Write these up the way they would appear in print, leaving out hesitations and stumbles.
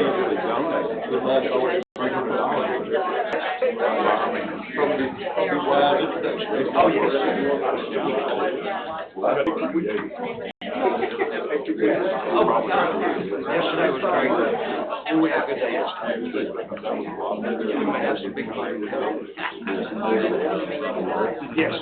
you to the donate. Oh, yes. Oh, my God. Yesterday was great. And we had a good day yesterday. We may have some big plans. Yes.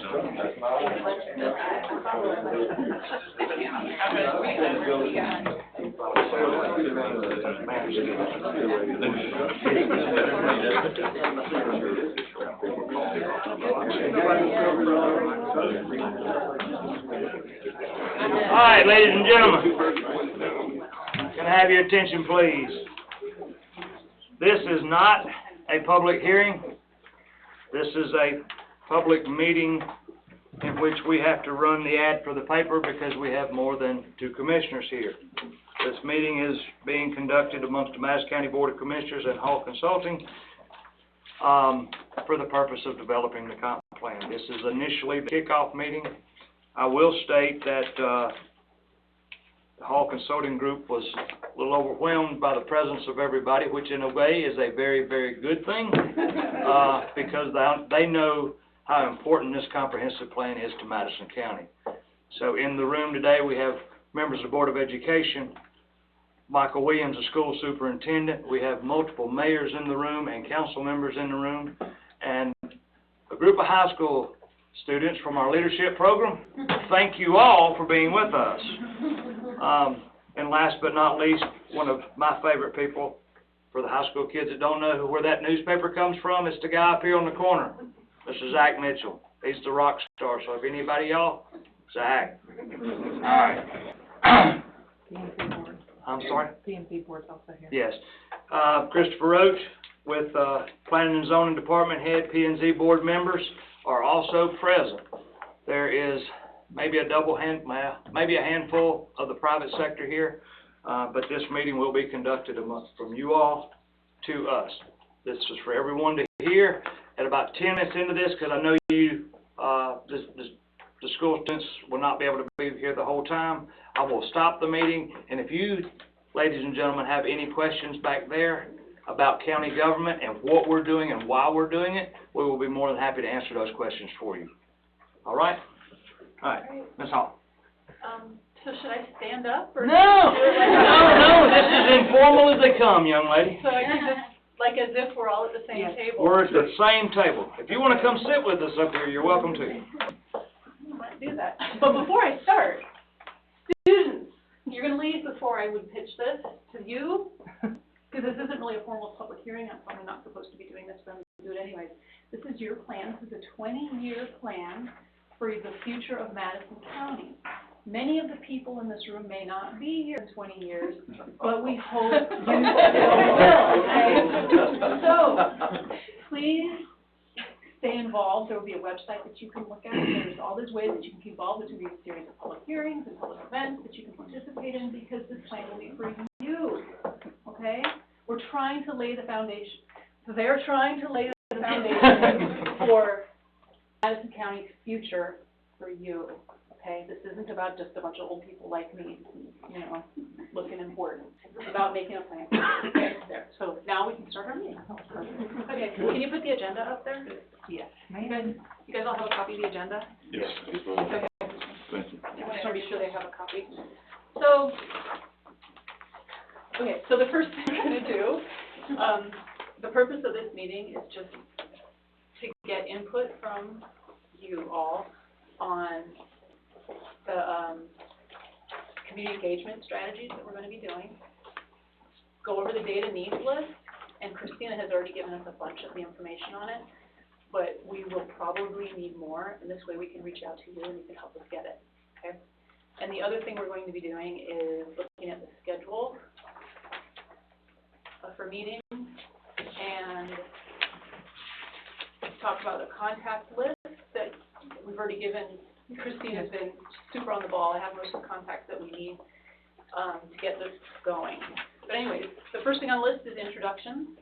All right, ladies and gentlemen, can I have your attention, please? This is not a public hearing. This is a public meeting in which we have to run the ad for the paper because we have more than 2 commissioners here. This meeting is being conducted amongst the Madison County Board of Commissioners and Hall Consulting for the purpose of developing the comp plan. This is initially the kickoff meeting. I will state that the Hall Consulting Group was a little overwhelmed by the presence of everybody, which in a way is a very, very good thing because they know how important this comprehensive plan is to Madison County. So in the room today we have members of the Board of Education, Michael Williams, the school superintendent. We have multiple mayors in the room and council members in the room, and a group of high school students from our leadership program. Thank you all for being with us. And last but not least, one of my favorite people, for the high school kids that don't know where that newspaper comes from, it's the guy up here on the corner, Mr. Zach Mitchell. He's the rock star. So if anybody y'all, Zach. All right. I'm sorry? PMP board's also here. Yes. Christopher Roach with Planning and Zoning Department Head, P&Z board members are also present. There is maybe a maybe a handful of the private sector here, but this meeting will be conducted from you all to us. This is for everyone to hear. At about 10 minutes into this, because I know you, the school students will not be able to be here the whole time, I will stop the meeting, and if you, ladies and gentlemen, have any questions back there about county government and what we're doing and why we're doing it, we will be more than happy to answer those questions for you. All right? All right, Ms. Hall. So should I stand up? Or No! No, this is informal as they come, young lady. So I can just, like as if we're all at the same table? We're at the same table. If you want to come sit with us up here, you're welcome to. Let's do that. But before I start, students, you're going to leave before I would pitch this to you, because this isn't really a formal public hearing. I'm probably not supposed to be doing this, but I'm going to do it anyways. This is your plan. This is a 20-year plan for the future of Madison County. Many of the people in this room may not be here in 20 years, but we hope you still will. Okay? So, please stay involved. There will be a website that you can look at. There's all these ways that you can be involved. There's going to be a series of public hearings and public events that you can participate in because this plan will be for you. Okay? We're trying to lay the foundation. They're trying to lay the foundation for Madison County's future for you. Okay? This isn't about just a bunch of old people like me, you know, looking important. It's about making a plan. Okay, there. So now we can start our meeting. Okay, can you put the agenda up there? Yes. You guys all have a copy of the agenda? Yes. Okay. Thank you. I just want to be sure they have a copy. So, okay, so the first thing we're going to do, the purpose of this meeting is just to get input from you all on the community engagement strategies that we're going to be doing, go over the data needs list, and Christina has already given us a bunch of the information on it, but we will probably need more, and this way we can reach out to you and you can help us get it, okay? And the other thing we're going to be doing is looking at the schedule for meetings and talk about a contact list that we've already given. Christina's been super on the ball. I have most of the contacts that we need to get this going. But anyways, the first thing on the list is introductions.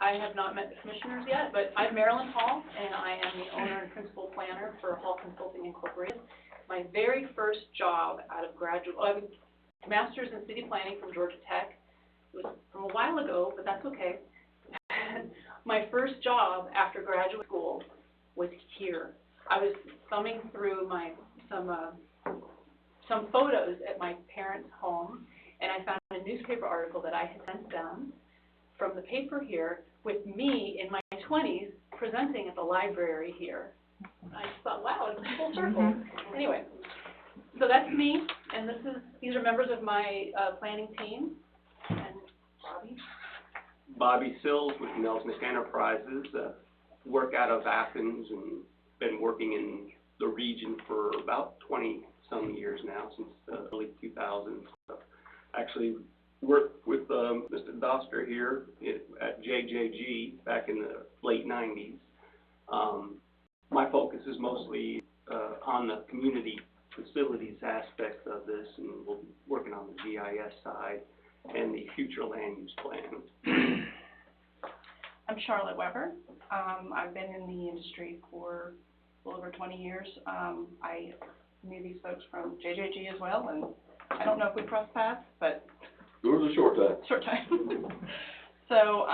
I have not met the commissioners yet, but I'm Marilyn Hall, and I am the owner and principal planner for Hall Consulting Incorporated. My very first job out of graduate, I have a master's in city planning from Georgia Tech, it was from a while ago, but that's okay. My first job after graduate school was here. I was thumbing through some photos at my parents' home, and I found a newspaper article that I had sent them from the paper here with me in my 20s presenting at the library here. I just thought, wow, it's a full circle. Anyway, so that's me, and these are members of my planning team. And Bobby. Bobby Sills with Nelson Enterprises, work out of Athens and been working in the region for about 20-some years now, since the early 2000s. Actually worked with Mr. Doster here at JJG back in the late 90s. My focus is mostly on the community facilities aspect of this, and we'll be working on the GIS side and the future land use plans. I'm Charlotte Weber. I've been in the industry for a little over 20 years. I knew these folks from JJG as well, and I don't know if we crossed paths, but It was a short time. short time. So,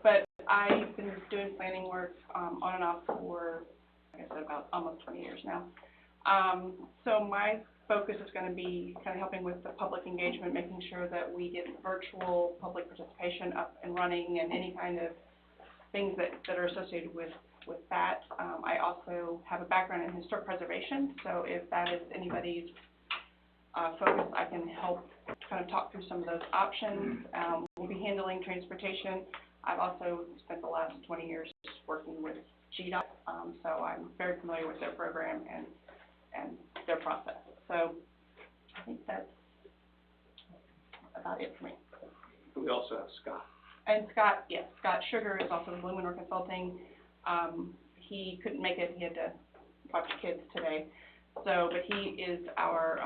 but I've been doing planning work on and off for, like I said, about almost 20 years now. So my focus is going to be kind of helping with the public engagement, making sure that we get virtual public participation up and running, and any kind of things that are associated with that. I also have a background in historic preservation, so if that is anybody's focus, I can help kind of talk through some of those options. We'll be handling transportation. I've also spent the last 20 years working with GDOT, so I'm very familiar with their program and their process. So I think that's about it for me. We also have Scott. And Scott, yes, Scott Sugar is also with Luminor Consulting. He couldn't make it. He had to watch kids today. So, but he is our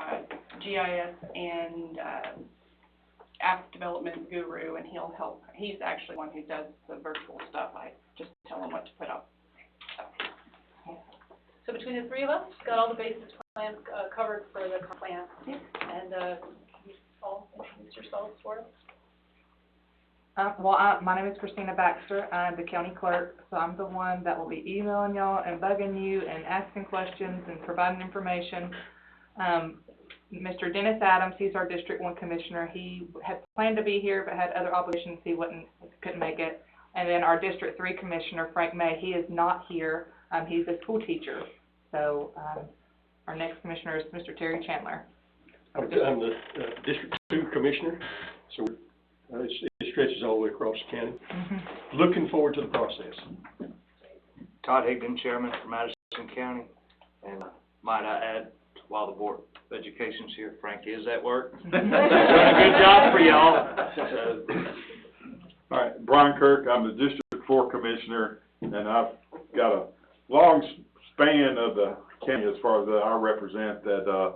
GIS and app development guru, and he'll help. He's actually one who does the virtual stuff. I just tell him what to put up. So between the three of us, got all the bases plans covered for the plan. Yep. And can you all introduce yourselves for us? My name is Christina Baxter. I'm the county clerk, so I'm the one that will be emailing y'all and bugging you and asking questions and providing information. Mr. Dennis Adams, he's our District 1 Commissioner. He had planned to be here but had other obligations. He couldn't make it. And then our District 3 Commissioner, Frank May, he is not here. He's a school teacher. So our next commissioner is Mr. Terry Chandler. I'm the District 2 Commissioner, so it stretches all the way across the county. Looking forward to the process. Todd Higdon, Chairman for Madison County, and might I add, while the Board of Education's here, Frank is at work. Doing a good job for y'all. So. All right, Brian Kirk, I'm the District 4 Commissioner, and I've got a long span of the county as far as I represent that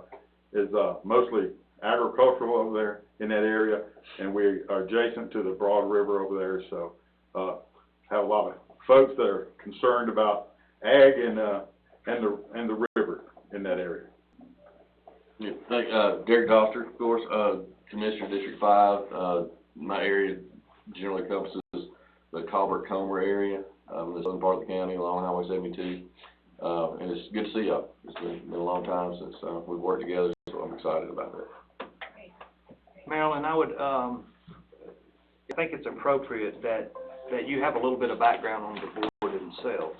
is mostly agricultural over there in that area, and we are adjacent to the Broad River over there, so have a lot of folks that are concerned about ag and the river in that area. Yeah, Derek Doster, of course, Commissioner District 5. My area generally encompasses the Colbert-Comer area, the southern part of the county along Highway 72. And it's good to see y'all. It's been a long time since we've worked together, so I'm excited about that. Marilyn, I would, I think it's appropriate that you have a little bit of background on the board themselves.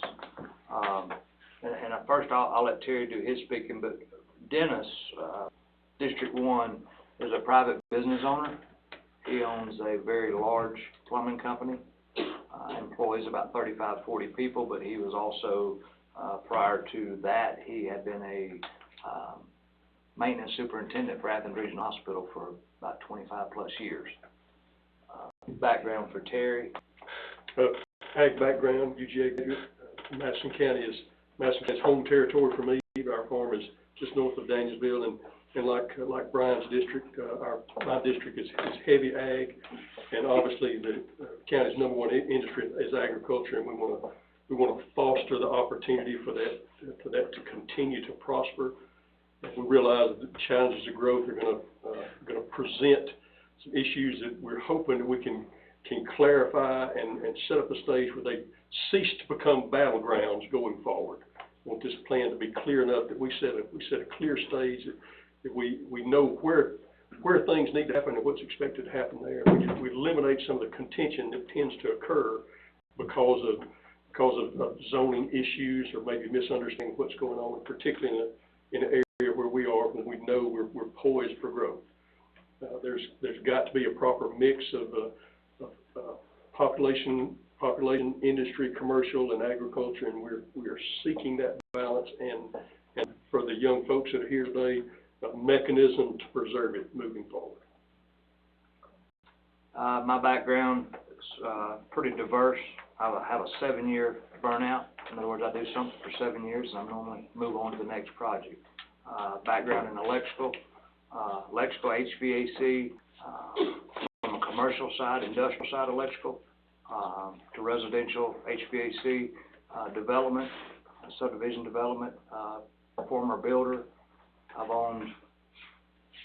And first I'll let Terry do his speaking, but Dennis, District 1, is a private business owner. He owns a very large plumbing company, employs about 35, 40 people, but he was also, prior to that, he had been a maintenance superintendent for Athens Regional Hospital for about 25 plus years. Background for Terry. Ag background, UGA graduate. Madison County's home territory for me. Our farm is just north of Danielsville, and like Brian's district, my district is heavy ag, and obviously the county's #1 industry is agriculture, and we want to foster the opportunity for that to continue to prosper. And we realize that the challenges of growth are going to present some issues that we're hoping that we can clarify and set up a stage where they cease to become battlegrounds going forward. I want this plan to be clear enough that we set a clear stage that we know where things need to happen and what's expected to happen there. We eliminate some of the contention that tends to occur because of zoning issues or maybe misunderstanding what's going on, particularly in an area where we are when we know we're poised for growth. There's got to be a proper mix of population, industry, commercial, and agriculture, and we are seeking that balance. And for the young folks that are here today, a mechanism to preserve it moving forward. My background is pretty diverse. I have a 7-year burnout. In other words, I do something for 7 years, and I normally move on to the next project. Background in electrical, HVAC, from a commercial side, industrial side electrical, to residential HVAC development, subdivision development, former builder. I've owned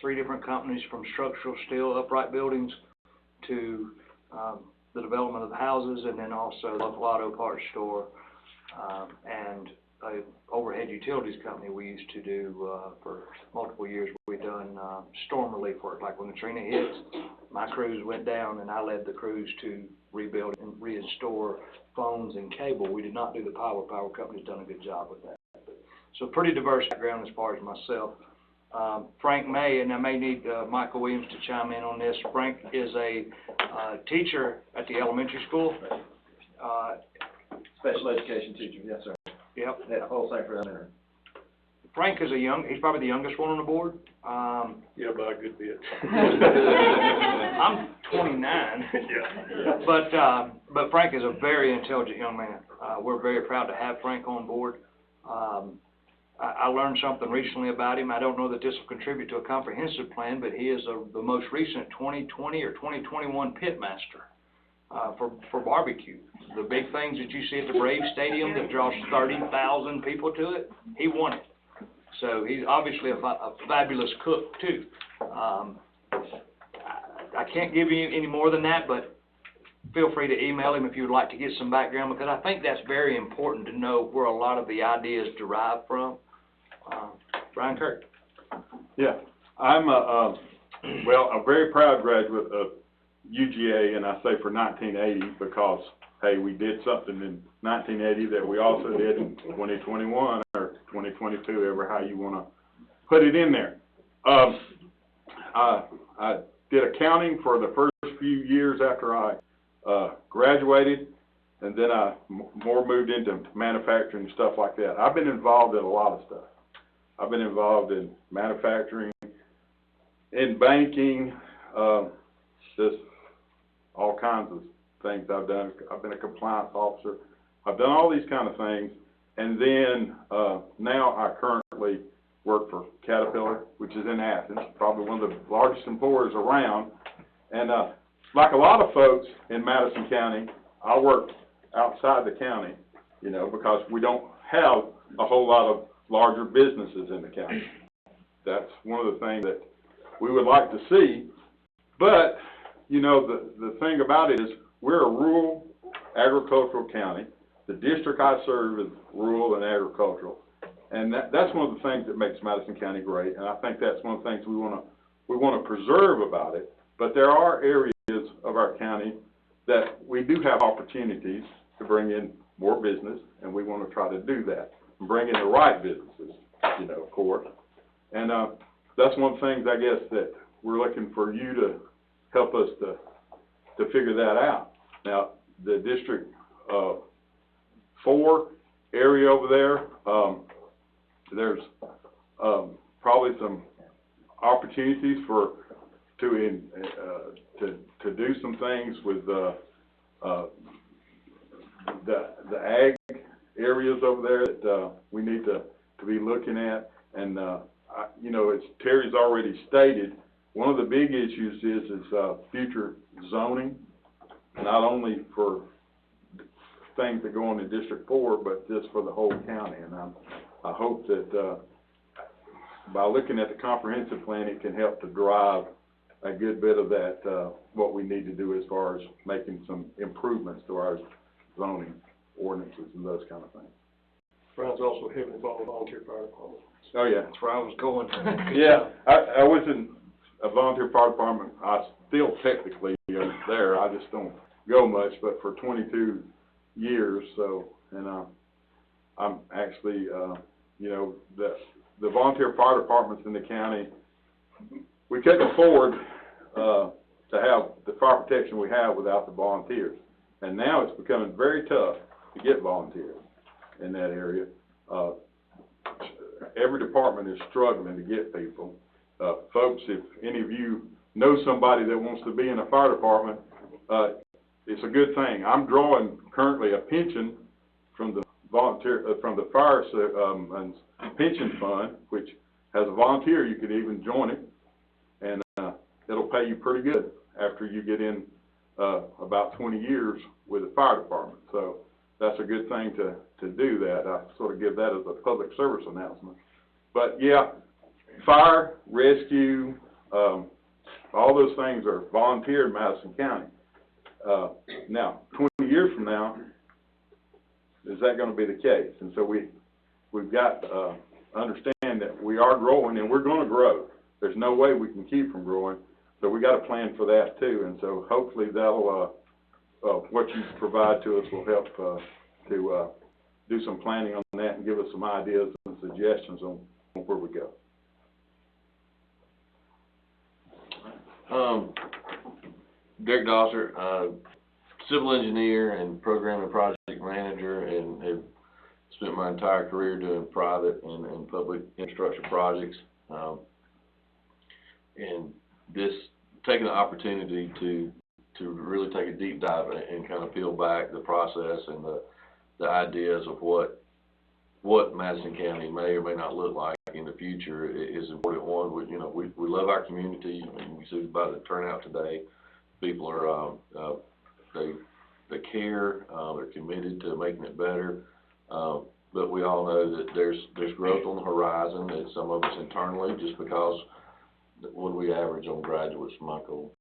3 different companies, from structural steel upright buildings to the development of the houses, and then also a local auto parts store and a overhead utilities company we used to do for multiple years. We've done storm relief work, like when Katrina hits, my crews went down and I led the crews to rebuild and restore phones and cable. We did not do the power. Power company's done a good job with that. So pretty diverse background as far as myself. Frank May, and I may need Michael Williams to chime in on this. Frank is a teacher at the elementary school. Special education teacher, yes, sir. Yep. At Whole Sanford Elementary. Frank is he's probably the youngest one on the board. Yeah, by a good bit. I'm 29. Yeah. But Frank is a very intelligent young man. We're very proud to have Frank on board. I learned something recently about him. I don't know that this will contribute to a comprehensive plan, but he is the most recent 2020 or 2021 pit master for barbecue. The big things that you see at the Braves Stadium that draws 30,000 people to it, he won it. So he's obviously a fabulous cook too. I can't give you any more than that, but feel free to email him if you would like to get some background, because I think that's very important to know where a lot of the ideas derive from. Brian Kirk. Yeah, I'm a very proud graduate of UGA, and I say for 1980 because, hey, we did something in 1980 that we also did in 2021 or 2022, ever how you want to put it in there. I did accounting for the first few years after I graduated, and then I more moved into manufacturing and stuff like that. I've been involved in a lot of stuff. I've been involved in manufacturing, in banking, just all kinds of things I've done. I've been a compliance officer. I've done all these kind of things. And then now I currently work for Caterpillar, which is in Athens, probably one of the largest employers around. And like a lot of folks in Madison County, I work outside the county, you know, because we don't have a whole lot of larger businesses in the county. That's one of the things that we would like to see. But, you know, the thing about it is we're a rural agricultural county. The district I serve is rural and agricultural. And that's one of the things that makes Madison County great. And I think that's one of the things we want to preserve about it. But there are areas of our county that we do have opportunities to bring in more business, and we want to try to do that. And bring in the right businesses, you know, of course. And that's one of the things, I guess, that we're looking for you to help us to figure that out. Now, the District 4 area over there, there's probably some opportunities to do some things with the ag areas over there that we need to be looking at. And you know, as Terry's already stated, one of the big issues is future zoning, not only for things that go on in District 4, but just for the whole county. And I hope that by looking at the comprehensive plan, it can help to drive a good bit of that, what we need to do as far as making some improvements to our zoning ordinances and those kind of things. Brian's also heavily involved in volunteer fire department. Oh, yeah. That's where I was going. Yeah, I was in a volunteer fire department. I still technically am there. I just don't go much, but for 22 years, so, and, I'm actually, you know, the volunteer fire departments in the county, we couldn't afford, to have the fire protection we have without the volunteers. And now it's becoming very tough to get volunteers in that area. Every department is struggling to get people. Folks, if any of you know somebody that wants to be in a fire department, it's a good thing. I'm drawing currently a pension from the from the fire pension fund, which has a volunteer. You could even join it, and it'll pay you pretty good after you get in about 20 years with the fire department. So that's a good thing to do that. I sort of give that as a public service announcement. But yeah, fire, rescue, all those things are volunteer in Madison County. Now, 20 years from now, is that going to be the case? And so we've got to understand that we are growing and we're going to grow. There's no way we can keep from growing. So we got to plan for that too. And so hopefully that'll, what you provide to us will help to do some planning on that and give us some ideas and suggestions on where we go. Derek Dosser, civil engineer and program and project manager, and have spent my entire career doing private and public infrastructure projects. And this, taking the opportunity to really take a deep dive and kind of peel back the process and the ideas of what Madison County may or may not look like in the future is important. One, we love our community. I mean, we see by the turnout today, people are, they care, they're committed to making it better. But we all know that there's growth on the horizon, that some of us internally, just because, what do we average on graduates, Michael,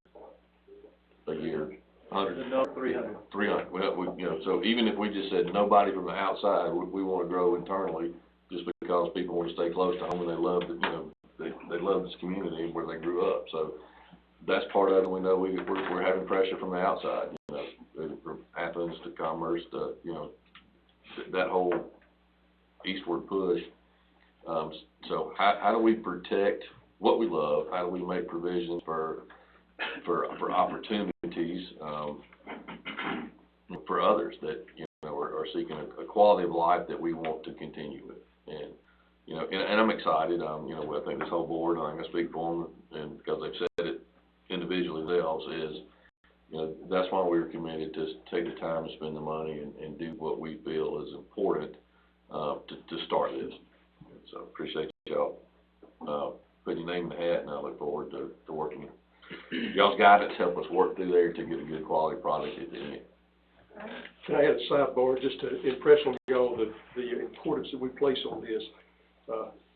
a year? 100? 300. 300. Well, so even if we just said nobody from the outside, we want to grow internally, just because people want to stay close to home and they love they love this community where they grew up. So that's part of it. We know we're having pressure from the outside, from Athens to Commerce to, that whole eastward push. So how do we protect what we love? How do we make provisions for opportunities for others that are seeking a quality of life that we want to continue with? And and I'm excited. I think this whole board, I think I speak for them, and because they've said it individually themselves, is that's why we were committed to take the time to spend the money and do what we feel is important to start this. So appreciate y'all putting your name in the hat, and I look forward to working. Y'all's guidance help us work through there to get a good quality product at the end. Can I add a sidebar just to impress on y'all the importance that we place on this?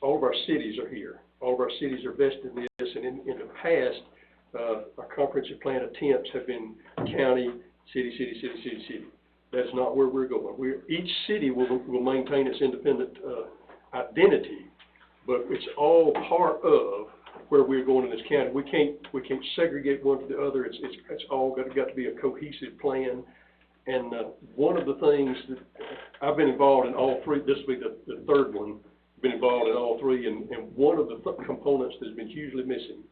All of our cities are here. All of our cities are vested in this, and in the past, our comprehensive plan attempts have been county, city. That's not where we're going. Each city will maintain its independent identity, but it's all part of where we're going in this county. We can't segregate one to the other. It's all got to be a cohesive plan. And one of the things that I've been involved in all three, this will be the third one, been involved in all three, and one of the components that's been hugely missing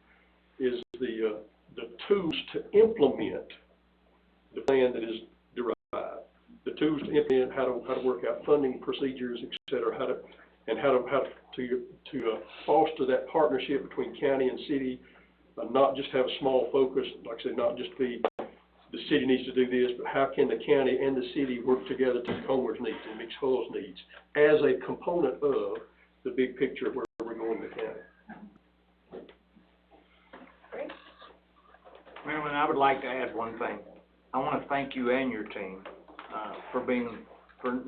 is the tools to implement the plan that is derived. The tools to implement how to work out funding procedures, et cetera, how to foster that partnership between county and city, not just have a small focus, like I said, not just be the city needs to do this, but how can the county and the city work together to Comer's needs and Mix Hull's needs as a component of the big picture of where we're going in the county. Great. Marilyn, I would like to add one thing. I want to thank you and your team for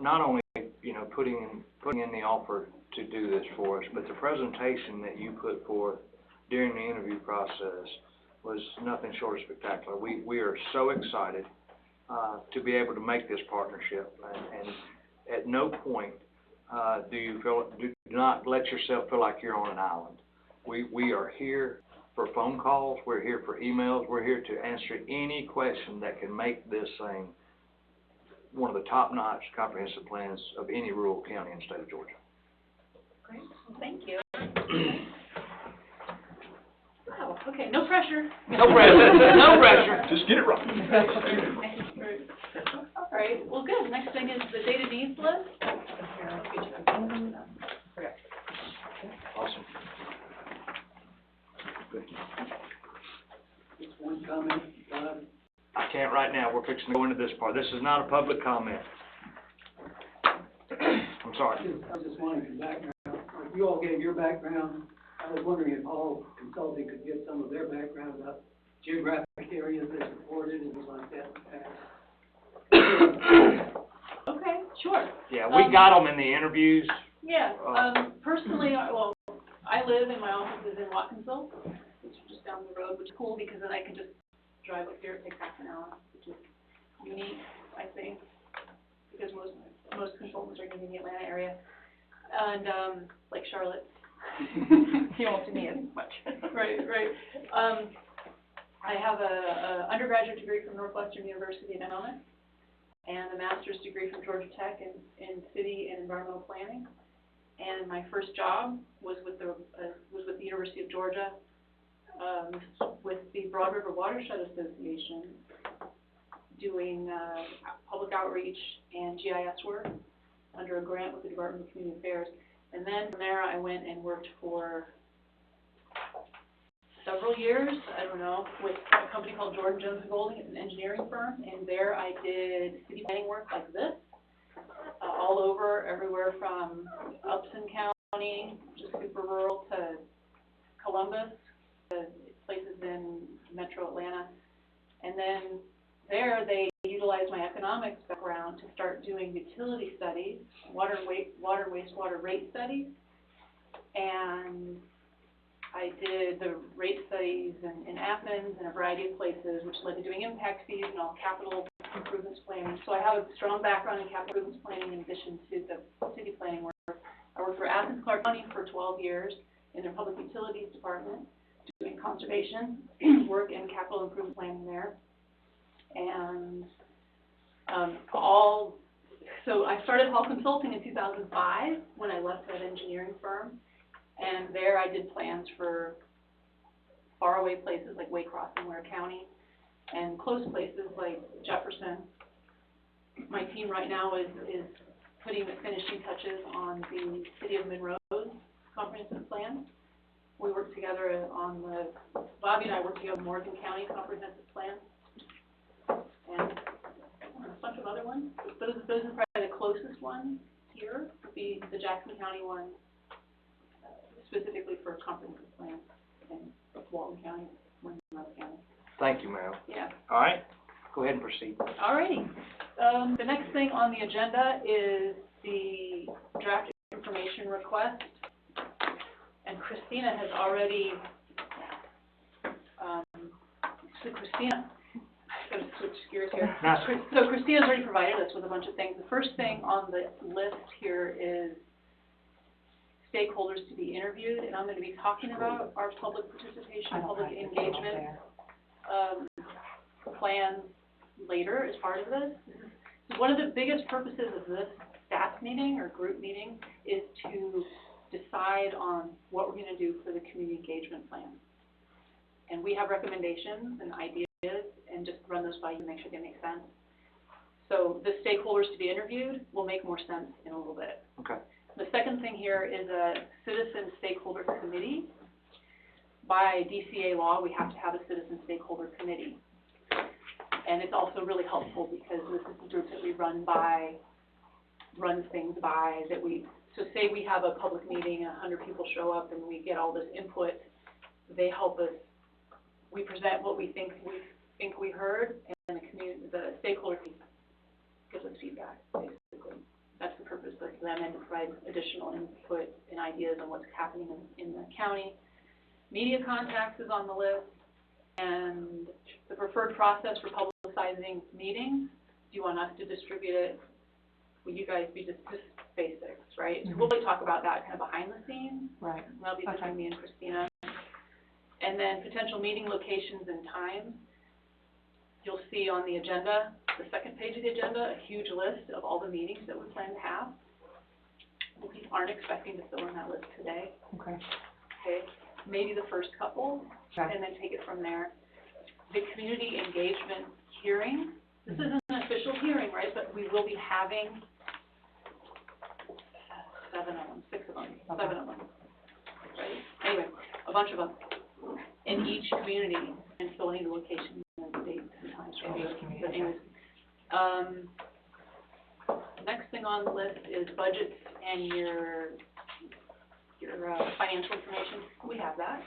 not only putting in the offer to do this for us, but the presentation that you put forth during the interview process was nothing short of spectacular. We are so excited, to be able to make this partnership, and at no point, do not let yourself feel like you're on an island. We are here for phone calls, we're here for emails, we're here to answer any question that can make this thing one of the top-notch comprehensive plans of any rural county in the state of Georgia. Great, well, thank you. Wow, okay, no pressure. No pressure, no pressure. Just get it right. Right. All right, well, good. Next thing is the data needs list. Awesome. Just one comment, I can't right now, we're fixing to go into this part. This is not a public comment. I'm sorry. I was just wanting some background. Like you all gave your background, I was wondering if all consulting could give some of their background about geographic areas they supported and things like that in the past. Okay, sure. Yeah, we got them in the interviews. Yeah, personally, I live in my office is in Watkinsville, which is just down the road, which is cool because then I can just drive up here. It takes half an hour, which is unique, I think, because most consultants are going to be in the Atlanta area, and like Charlotte. You won't see me as much. Right. I have a undergraduate degree from Northwestern University in economics and a master's degree from Georgia Tech in city and environmental planning. And my first job was with the University of Georgia, with the Broad River Watershed Association, doing public outreach and GIS work under a grant with the Department of Community Affairs. And then from there, I went and worked for several years, I don't know, with a company called Jordan Jones Golding. It's an engineering firm, and there I did city planning work like this, all over, everywhere from Upson County, just super rural, to Columbus, to places in metro Atlanta. And then there they utilized my economics background to start doing utility studies, water and wastewater rate studies. And I did the rate studies in Athens and a variety of places, which led to doing impact fees and all capital improvements planning. So I have a strong background in capital improvements planning in addition to the city planning work. I worked for Athens Clarke County for 12 years in their public utilities department, doing conservation work and capital improvement planning there. And so I started Hall Consulting in 2005 when I left that engineering firm. And there I did plans for faraway places like Waycross and Ware County, and close places like Jefferson. My team right now is putting the finishing touches on the City of Monroe's comprehensive plan. We work together on Bobby and I work together on Morgan County comprehensive plan, and a bunch of other ones. Those are probably the closest ones here, would be the Jackson County one, specifically for comprehensive plan, and Walton County, Monroe County. Thank you, Mel. Yeah. All right, go ahead and proceed. All righty. The next thing on the agenda is the draft information request. And Christina has already, so Christina, I've got to switch gears here. So Christina's already provided us with a bunch of things. The first thing on the list here is stakeholders to be interviewed, and I'm going to be talking about our public participation, public engagement plan later as part of this. So one of the biggest purposes of this staff meeting or group meeting is to decide on what we're going to do for the community engagement plan. And we have recommendations and ideas, and just run those by you to make sure they make sense. So the stakeholders to be interviewed will make more sense in a little bit. Okay. The second thing here is a citizen stakeholder committee. By DCA law, we have to have a citizen stakeholder committee. And it's also really helpful because this is the group that we run things by, so say we have a public meeting, 100 people show up and we get all this input, they help us, we present what we think we heard, and the stakeholder gives us feedback, basically. That's the purpose of them, and to provide additional input and ideas on what's happening in the county. Media contacts is on the list, and preferred process for publicizing meetings, do you want us to distribute it? Will you guys be just basics, right? So we'll really talk about that kind of behind the scenes. Right. And that'll be between me and Christina. And then potential meeting locations and times. You'll see on the agenda, the second page of the agenda, a huge list of all the meetings that we plan to have. We aren't expecting to fill in that list today. Okay. Okay, maybe the first couple, Okay. and then take it from there. The community engagement hearing, this isn't an official hearing, right, but we will be having seven of them, right? Anyway, a bunch of them in each community, and so any of the locations and dates and times. In each community. But anyways, next thing on the list is budgets and your financial information. We have that.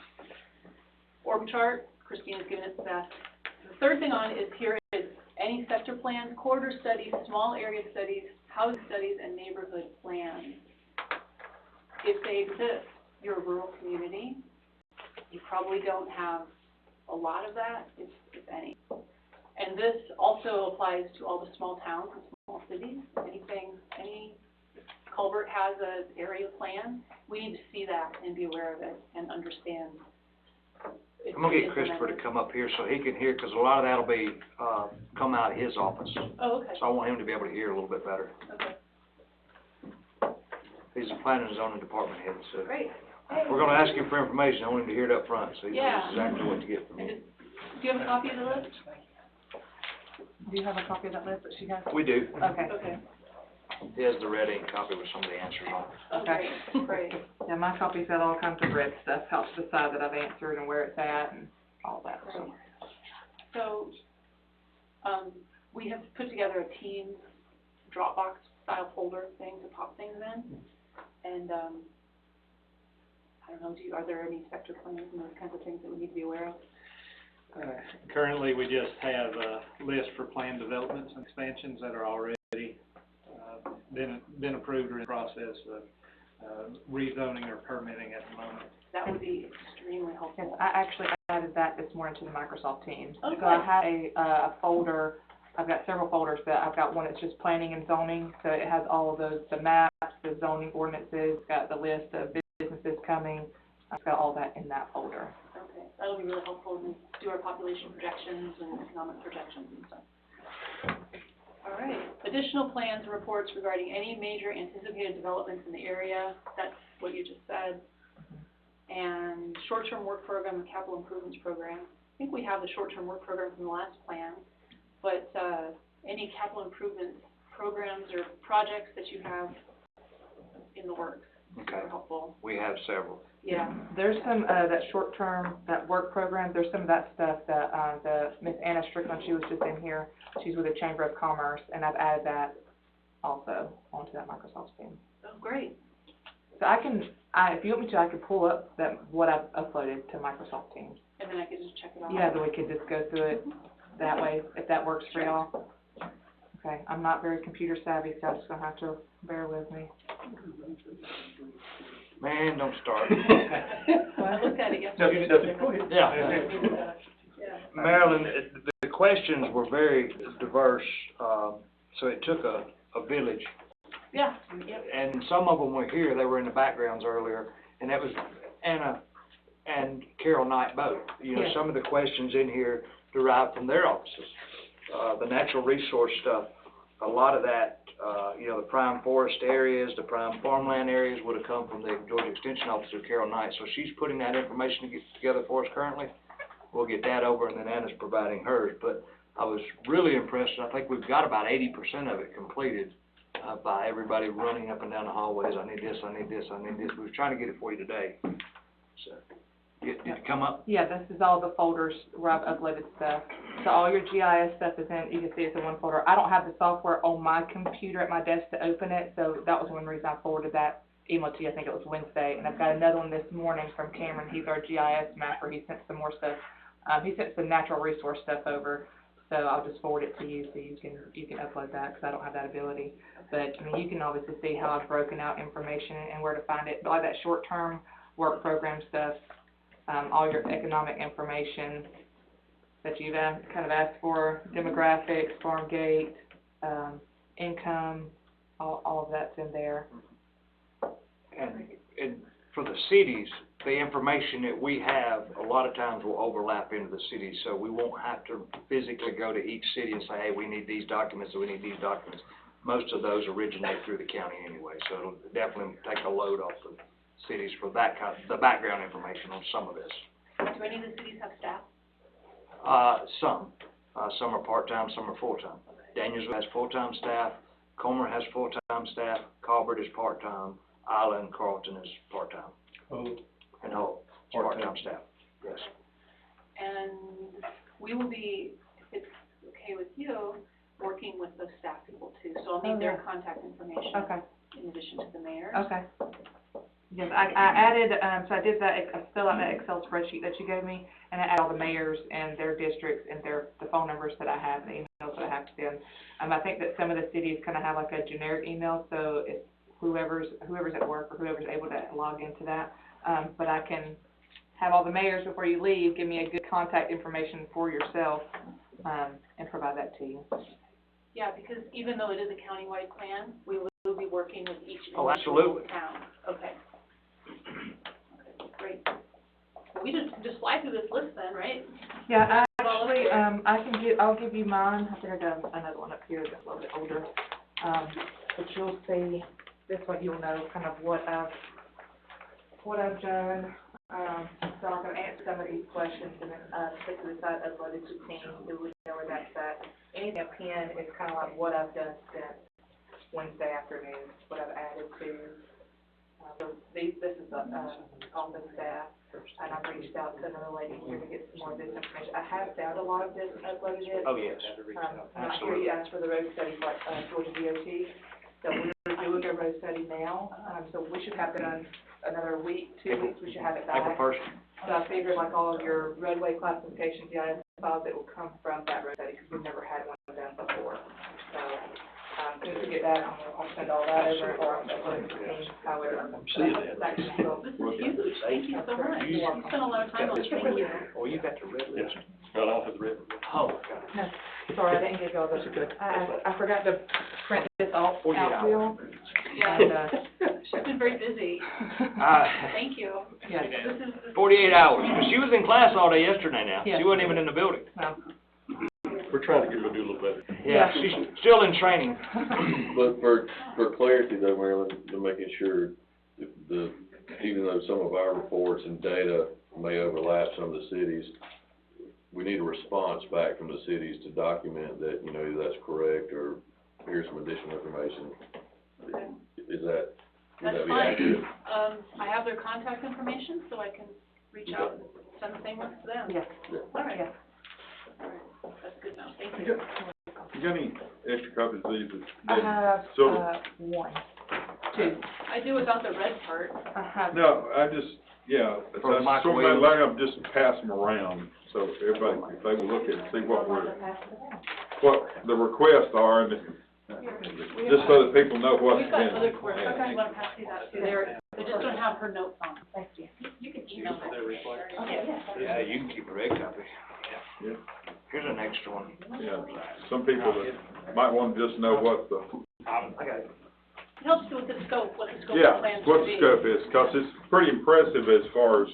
Org chart, Christina's given it the best. The third thing on is here is any sector plans, corridor studies, small area studies, housing studies, and neighborhood plans. If they exist, you're a rural community, you probably don't have a lot of that, if any. And this also applies to all the small towns and small cities. Any culvert has an area plan, we need to see that and be aware of it and understand. I'm gonna get Christopher to come up here so he can hear, because a lot of that'll be, come out of his office. Oh, okay, So I want him to be able to hear a little bit better. okay, He's the planning and zoning department head, so. great. We're gonna ask him for information, I want him to hear it up front, so he knows Yeah. exactly what to get from And you. do you have a copy of the list? Do you have a copy of that list that she has? We do. Okay. Okay, He has the red ink copy with some of the answers on it. okay, great. Yeah, my copy's got all kinds of red stuff, helps decide that I've answered and where it's at and all that, so. So, we have put together a Teams Dropbox style folder thing to pop things in. And, I don't know, are there any sector plans and those kinds of things that we need to be aware of? Currently, we just have a list for planned developments and expansions that are already, been approved or in process of, rezoning or permitting at the moment. That would be extremely Yes, helpful. I actually added that this morning to the Microsoft Teams. Oh, So I good. have a folder, I've got several folders, but I've got one that's just planning and zoning, so it has all of those, the maps, the zoning ordinances, got the list of businesses coming, I've got all that in that folder. Okay, that'll be really helpful when we do our population projections and economic projections and stuff. All right, additional plans and reports regarding any major anticipated developments in the area, that's what you just said. And short-term work program and capital improvements program. I think we have the short-term work program from the last plan, but, any capital improvement programs or projects that you have in the works, Okay. are helpful. We have several. Yeah, There's some, that short-term, that work program, there's some of that stuff that, the Miss Anna Strickland, she was just in here, she's with the Chamber of Commerce, and I've added that also onto that Microsoft Team. oh, great. So I can, if you want me to, I could pull up what I've uploaded to Microsoft Teams. And then I could just check it out. Yeah, then we could just go through it that way, if that works for y'all. Okay, I'm not very computer savvy, so I'm just gonna have to bear with me. Man, don't start. I looked at it yesterday. Go ahead. Yeah. Yeah. Marilyn, the questions were very diverse, so it took a village. Yeah, yep. And some of them were here, they were in the backgrounds earlier, and that was Anna and Carol Knight both. You know, Yeah. some of the questions in here derived from their offices. The natural resource stuff, a lot of that, you know, the prime forest areas, the prime farmland areas would have come from the Georgia Extension Officer, Carol Knight. So she's putting that information together for us currently. We'll get that over, and then Anna's providing hers. But I was really impressed, and I think we've got about 80% of it completed, by everybody running up and down the hallways. I need this, I need this, I need this. We were trying to get it for you today. So, did it come up? Yeah, this is all the folders where I've uploaded stuff. So all your GIS stuff is in, you can see it's in one folder. I don't have the software on my computer at my desk to open it, so that was one reason I forwarded that email to you. I think it was Wednesday. And I've got another one this morning from Cameron. He's our GIS mapper. He sent some more stuff. He sent some natural resource stuff over. So I'll just forward it to you so you can upload that, because I don't have that ability. But, I mean, you can obviously see how I've broken out information and where to find it. But all that short-term work program stuff, all your economic information, that you've kind of asked for, demographics, farm gate, income, all of that's in there. And for the cities, the information that we have, a lot of times will overlap into the cities, so we won't have to physically go to each city and say, hey, we need these documents, or we need these documents. Most of those originate through the county anyway, so it'll definitely take a load off the cities for that kind, the background information on some of this. Do any of the cities have staff? Some are part-time, some are full-time. Danielsville has full-time staff, Comer has full-time staff, Colbert is part-time, Isla and Carlton is part-time. And Hope is part-time staff, yes. And we will be, if it's okay with you, working with those staff people too. So I'll need their contact information Okay. in addition to the mayor's. Okay. Yes, I added, so I did that, I filled out that Excel spreadsheet that you gave me, and I added all the mayors and their districts and the phone numbers that I have, and the emails that I have to them. I think that some of the cities kind of have like a generic email, so if whoever's at work or whoever's able to log into that, but I can have all the mayors before you leave, give me a good contact information for yourself, and provide that to you. Yeah, because even though it is a countywide plan, we will be working with each Oh, individual absolutely. town. Okay. Okay, great. Well, we just fly through this list then, right? Yeah, actually, I'll give you mine. I think I got another one up here that's a little bit older. But you'll see, this one you'll know kind of what I've done. So I'm gonna answer some of these questions and then, stick to the side, upload it to the team, so we know where that's at. Anything I pin is kind of like what I've done since Wednesday afternoon, what I've added to. So this is, all the staff, and I've reached out to another lady here to get some more of this information. I have found a lot of this and uploaded it. Oh, yes. I'm not sure you asked for the road studies like, Georgia BOC, so we're doing a road study now, so we should have it done another week, 2 weeks, we should have it back. April 1st. So I figured like all of your roadway classifications, GIS files, it will come from that road study, because we've never had one done before. So, as soon as we get that, I'll send all that over, or I'll send it to the team, however. See you then. This is huge. Thank you so much. You spent a lot of time on this. Thank you. Oh, you got the red list? Yes, no, I don't have the red. Oh, my God. No, sorry, I didn't give y'all the, I forgot to print this off, 48 out wheel. Yeah, And, she's been very busy. Thank you. yes, This is 48 hours, because she was in class all day yesterday now. Yeah. She wasn't even in the building. no. We're trying to get her to do a little better. Yeah, she's still in training. But for clarity though, Marilyn, to making sure even though some of our reports and data may overlap some of the cities, we need a response back from the cities to document that, you know, that's correct, or here's some additional information. Would that That's be fine. accurate? I have their contact information, so I can reach out and send the same ones to them. Yes, All right. yes. All right. That's good now. Thank You you. got any extra copies of these? I have, So, 2. I do without the red part. I have. no, I just, yeah, I For Mike sort of Williams. let them just pass them around, so everybody, if they will look at and see what the requests are, and just so that people know what's We've got been. other correspondence. You want to pass these out too? They just don't have her notes on. Thank you. You can email them. Okay, yeah. Yeah, you can keep a red copy. Yeah. Here's an extra one. Yeah, some people that might want to just know what the, I got it. It helps with the scope, what the scope of yeah, the plans what would the be. scope is, 'cause it's pretty impressive as far as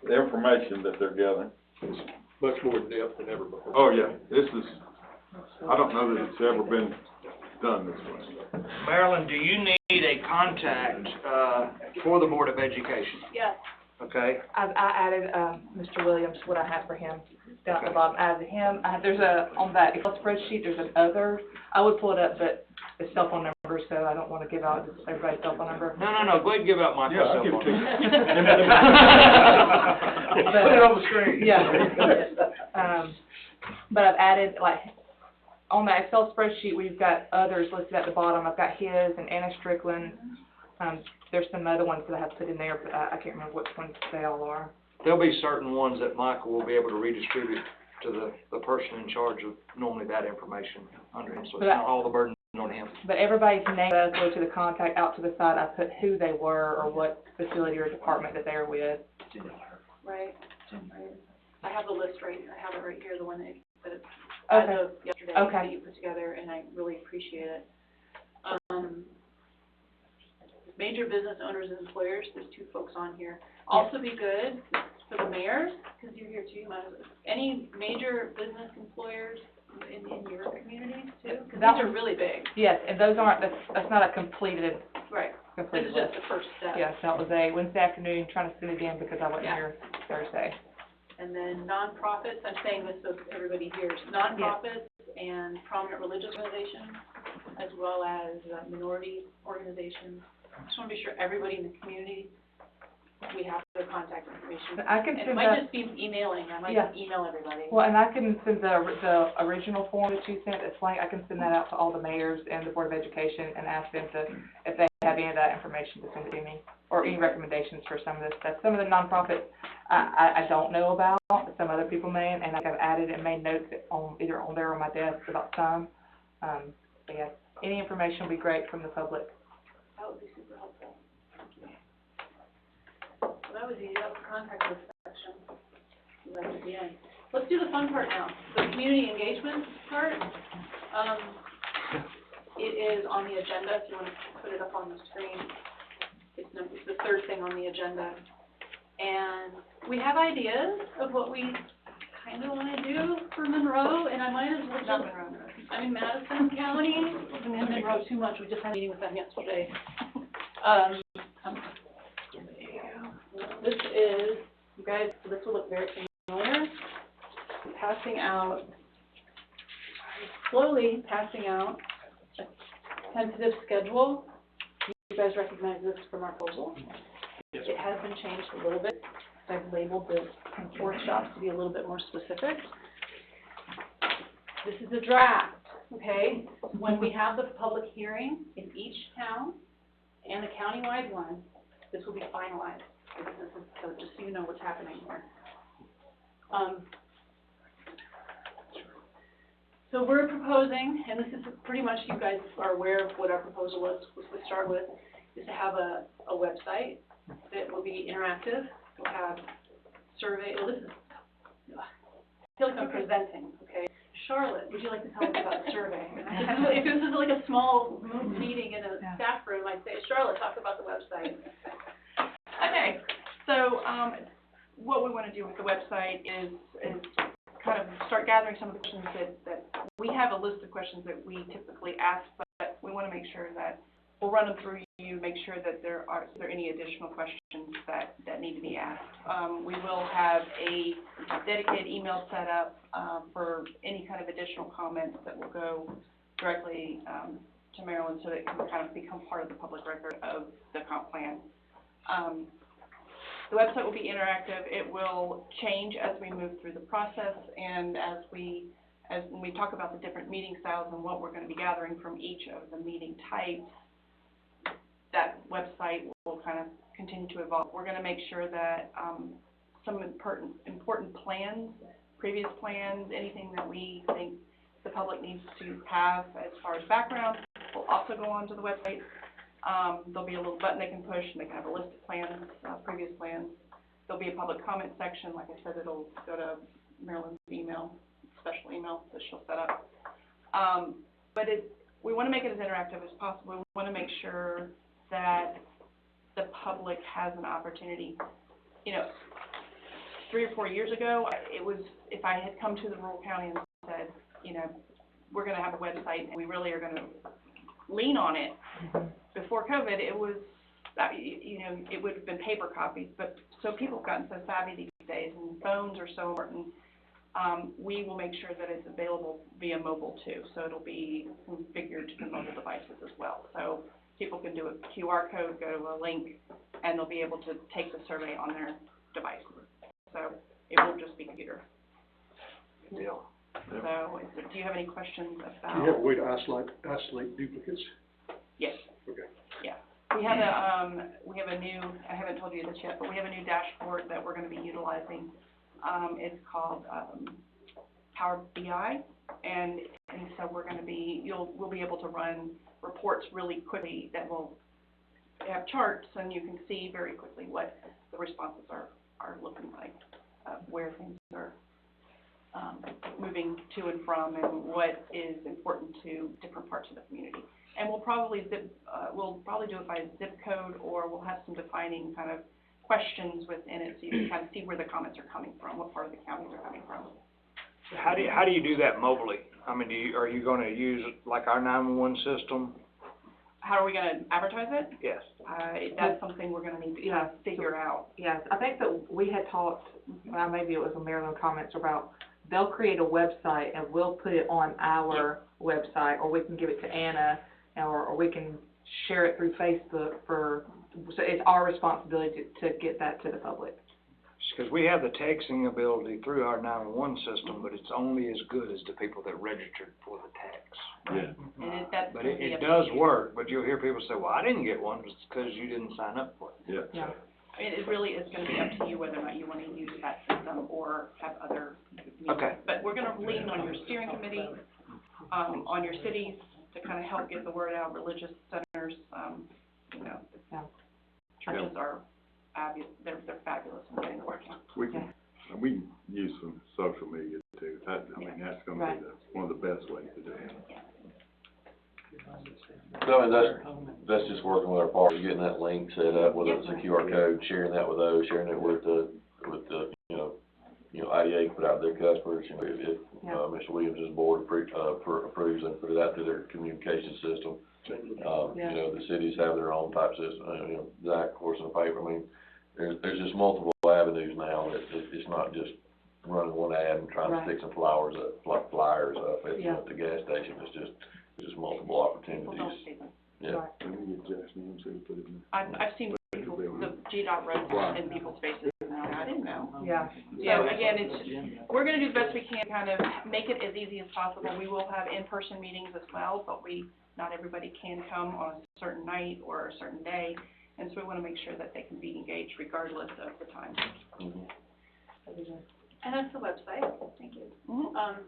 the information that they're gathering. Much more in depth than ever before. Oh, yeah, this is, I don't know that it's ever been done this way. Marilyn, do you need a contact, for the Board of Education? Yes. Okay? I added, Mr. Williams, what I have for him, down at the bottom, I added him, there's on that Excel spreadsheet, there's an other, I would pull it up, but it's cell phone number, so I don't wanna give out everybody's cell phone number. No, go ahead and give out my Yeah, I'll cell give it phone. to you. Put it on the screen. Yeah. But I've added, like, on that Excel spreadsheet, we've got others listed at the bottom, I've got his and Anna Strickland, there's some other ones that I have put in there, but I can't remember which ones they all are. There'll be certain ones that Michael will be able to redistribute to the person in charge of normally that information under him, so it's not all the burden on him. But everybody's name that I go to the contact out to the side, I put who they were or what facility or department that they're with. Right. I have the list right, I have it right here, the one that as Okay. of yesterday, Okay. that you put together, and I really appreciate it. Major business owners and employers, there's 2 folks on here. Also be good for the mayors, because you're here too, you might as well. Any major business employers in your communities too? Because That these are one- really big. Yes, and those aren't, that's not a completed This Right. This is list. just the first step. Yes, that was a Wednesday afternoon, trying to send it in because I wasn't Yeah. here Thursday. And then nonprofits, I'm saying this so everybody hears, nonprofits and prominent religious organizations, as well as minority organizations. Just want to be sure everybody in the community, we have their contact information. I can And it send might that, just be emailing, I might Yeah. just email everybody. well, and I can send the original form that you sent, it's blank, I can send that out to all the mayors and the Board of Education and ask them to, if they have any of that information to send it to me, or any recommendations for some of this stuff. Some of the nonprofits, I don't know about, some other people may, and I've added and made notes on, either on there or my desk about some. But yeah, any information would be great from the public. That would be super helpful. Well, that was easy, that was the contact list section. Right at the end. Let's do the fun part now, the community engagement part. It is on the agenda, if you want to put it up on the screen. It's the 3rd thing on the agenda. And we have ideas of what we kind of want to do for Monroe, and I might as well Not just, Monroe. I mean, Madison County, and Monroe too much, we just had a meeting with them yesterday. This is, you guys, this will look very familiar. Passing out, slowly passing out a tentative schedule. You guys recognize this from our proposal. Yes, It has been changed a little bit. I've labeled the workshops to be a little bit more specific. This is a draft, okay? When we have the public hearing in each town and a countywide one, this will be finalized. So just so you know what's happening here. So we're proposing, and this is pretty much, you guys are aware of what our proposal was to start with, is to have a website that will be interactive. We'll have survey, well, this is, I feel like I'm presenting, okay? Charlotte, would you like to tell us about the survey? If this is like a small meeting in a staff room, I'd say, Charlotte, talk about the website. Okay, so, what we want to do with the website is kind of start gathering some of the questions that we have a list of questions that we typically ask, but we want to make sure that we'll run them through you, make sure that there are any additional questions that need to be asked. We will have a dedicated email set up, for any kind of additional comments that will go directly, to Maryland, so that it can kind of become part of the public record of the comp plan. The website will be interactive. It will change as we move through the process, and when we talk about the different meeting styles and what we're going to be gathering from each of the meeting types, that website will kind of continue to evolve. We're going to make sure that some important plans, previous plans, anything that we think the public needs to have as far as background will also go onto the website. There'll be a little button they can push, and they can have a list of plans, previous plans. There'll be a public comment section. Like I said, it'll go to Marilyn's email, special email that she'll set up. But we want to make it as interactive as possible. We want to make sure that the public has an opportunity. You know, 3 or 4 years ago, it was, if I had come to the rural county and said, you know, we're going to have a website and we really are going to lean on it. Before COVID, it was, you know, it would have been paper copies, but so people have gotten so savvy these days, and phones are so important. We will make sure that it's available via mobile too, so it'll be configured to the mobile devices as well. So people can do a QR code, go to a link, and they'll be able to take the survey on their device. So it won't just be computer. Yeah. So, do you have any questions about? Do you have a way to isolate duplicates? Yes. Okay. Yeah. We have a new, I haven't told you this yet, but we have a new dashboard that we're going to be utilizing. It's called Power BI, and so we're going to be, we'll be able to run reports really quickly that will have charts, and you can see very quickly what the responses are looking like. of where things are, moving to and from, and what is important to different parts of the community. And we'll probably do it by zip code, or we'll have some defining kind of questions within it, so you can kind of see where the comments are coming from, what part of the county they're coming from. How do you do that mobily? I mean, are you gonna use like our 911 system? How are we gonna advertise it? Yes. That's something we're gonna need to kind of figure out. Yes, I think that we had talked, maybe it was a Maryland comments about, they'll create a website and we'll put it on our website, or we can give it to Anna, or we can share it through Facebook so it's our responsibility to get that to the public. Because we have the texting ability through our 911 system, but it's only as good as the people that registered for the text. Yeah. And that's But gonna be it up to does you. work, but you'll hear people say, well, I didn't get one, it's because you didn't sign up for it. Yeah. Yeah. I mean, it really is gonna be up to you whether or not you wanna use that system or have other means. Okay. But we're gonna lean on your steering committee, on your cities to kind of help get the word out, religious centers, you know, Yeah. churches are they're fabulous in getting the word out. We can use some social media too. That's gonna Right. be one of the best ways to do it. So, I mean, that's just working with our partners, getting that link set up, whether it's a QR code, sharing that with those, sharing it with the, IDA put out their customers, if Mr. Williams' board approves and put it out to their communication system. The cities have their own type system, Zach, of course, in the paper. I mean, there's just multiple avenues now that it's not just running one ad and trying to stick some flyers up at the gas station. It's just multiple opportunities. People don't see them. Yeah. I've seen people, the GDOT roads in people's faces now, I didn't know. Yeah. So again, we're gonna do the best we can, kind of make it as easy as possible. We will have in-person meetings as well, but not everybody can come on a certain night or a certain day, and so we wanna make sure that they can be engaged regardless of the time. Mm-hmm. And that's the website, thank you. Mm-hmm.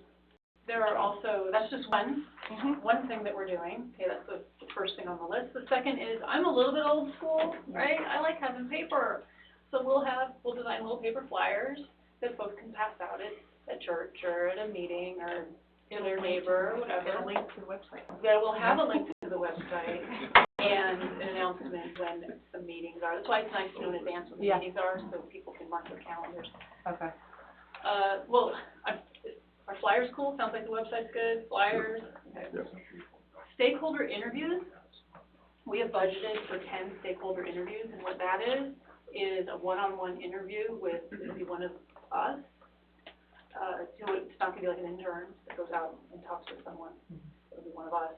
There are also, that's just one Mm-hmm. thing that we're doing. Okay, that's the first thing on the list. The second is, I'm a little bit old school, right? I like having paper. So we'll design little paper flyers that folks can pass out at church or at a meeting or to their neighbor or whatever. Get a link to the website. Yeah, we'll have a link to the website and an announcement when the meetings are. That's why it's nice to know in advance when the meetings are, so people can mark their calendars. Okay. Are flyers cool? Sounds like the website's good. Flyers. Okay. Yep. Stakeholder interviews. We have budgeted for 10 stakeholder interviews, and what that is a one-on-one interview with maybe one of us. It's not gonna be like an intern that goes out and talks with someone. It'll be one of us.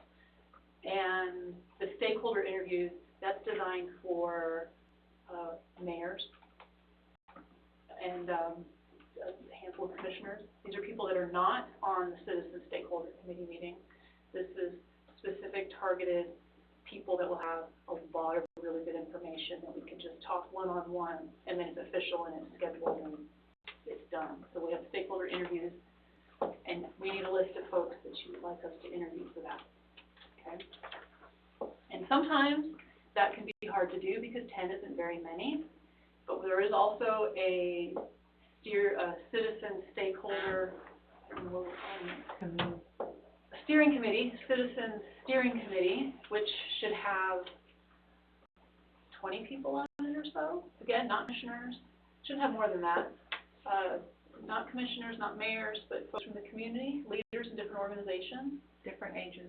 And the stakeholder interviews, that's designed for mayors and a handful of commissioners. These are people that are not on the Citizen Stakeholder Committee meeting. This is specific targeted people that will have a lot of really good information that we can just talk one-on-one, and then it's official and it's scheduled and it's done. So we have stakeholder interviews, and we need a list of folks that you would like us to interview for that, okay? And sometimes that can be hard to do because 10 isn't very many, but there is also a citizen stakeholder, steering committee, citizen steering committee, which should have 20 people on it or so. Again, not commissioners, shouldn't have more than that. Not commissioners, not mayors, but folks from the community, leaders in different organizations. Different ages.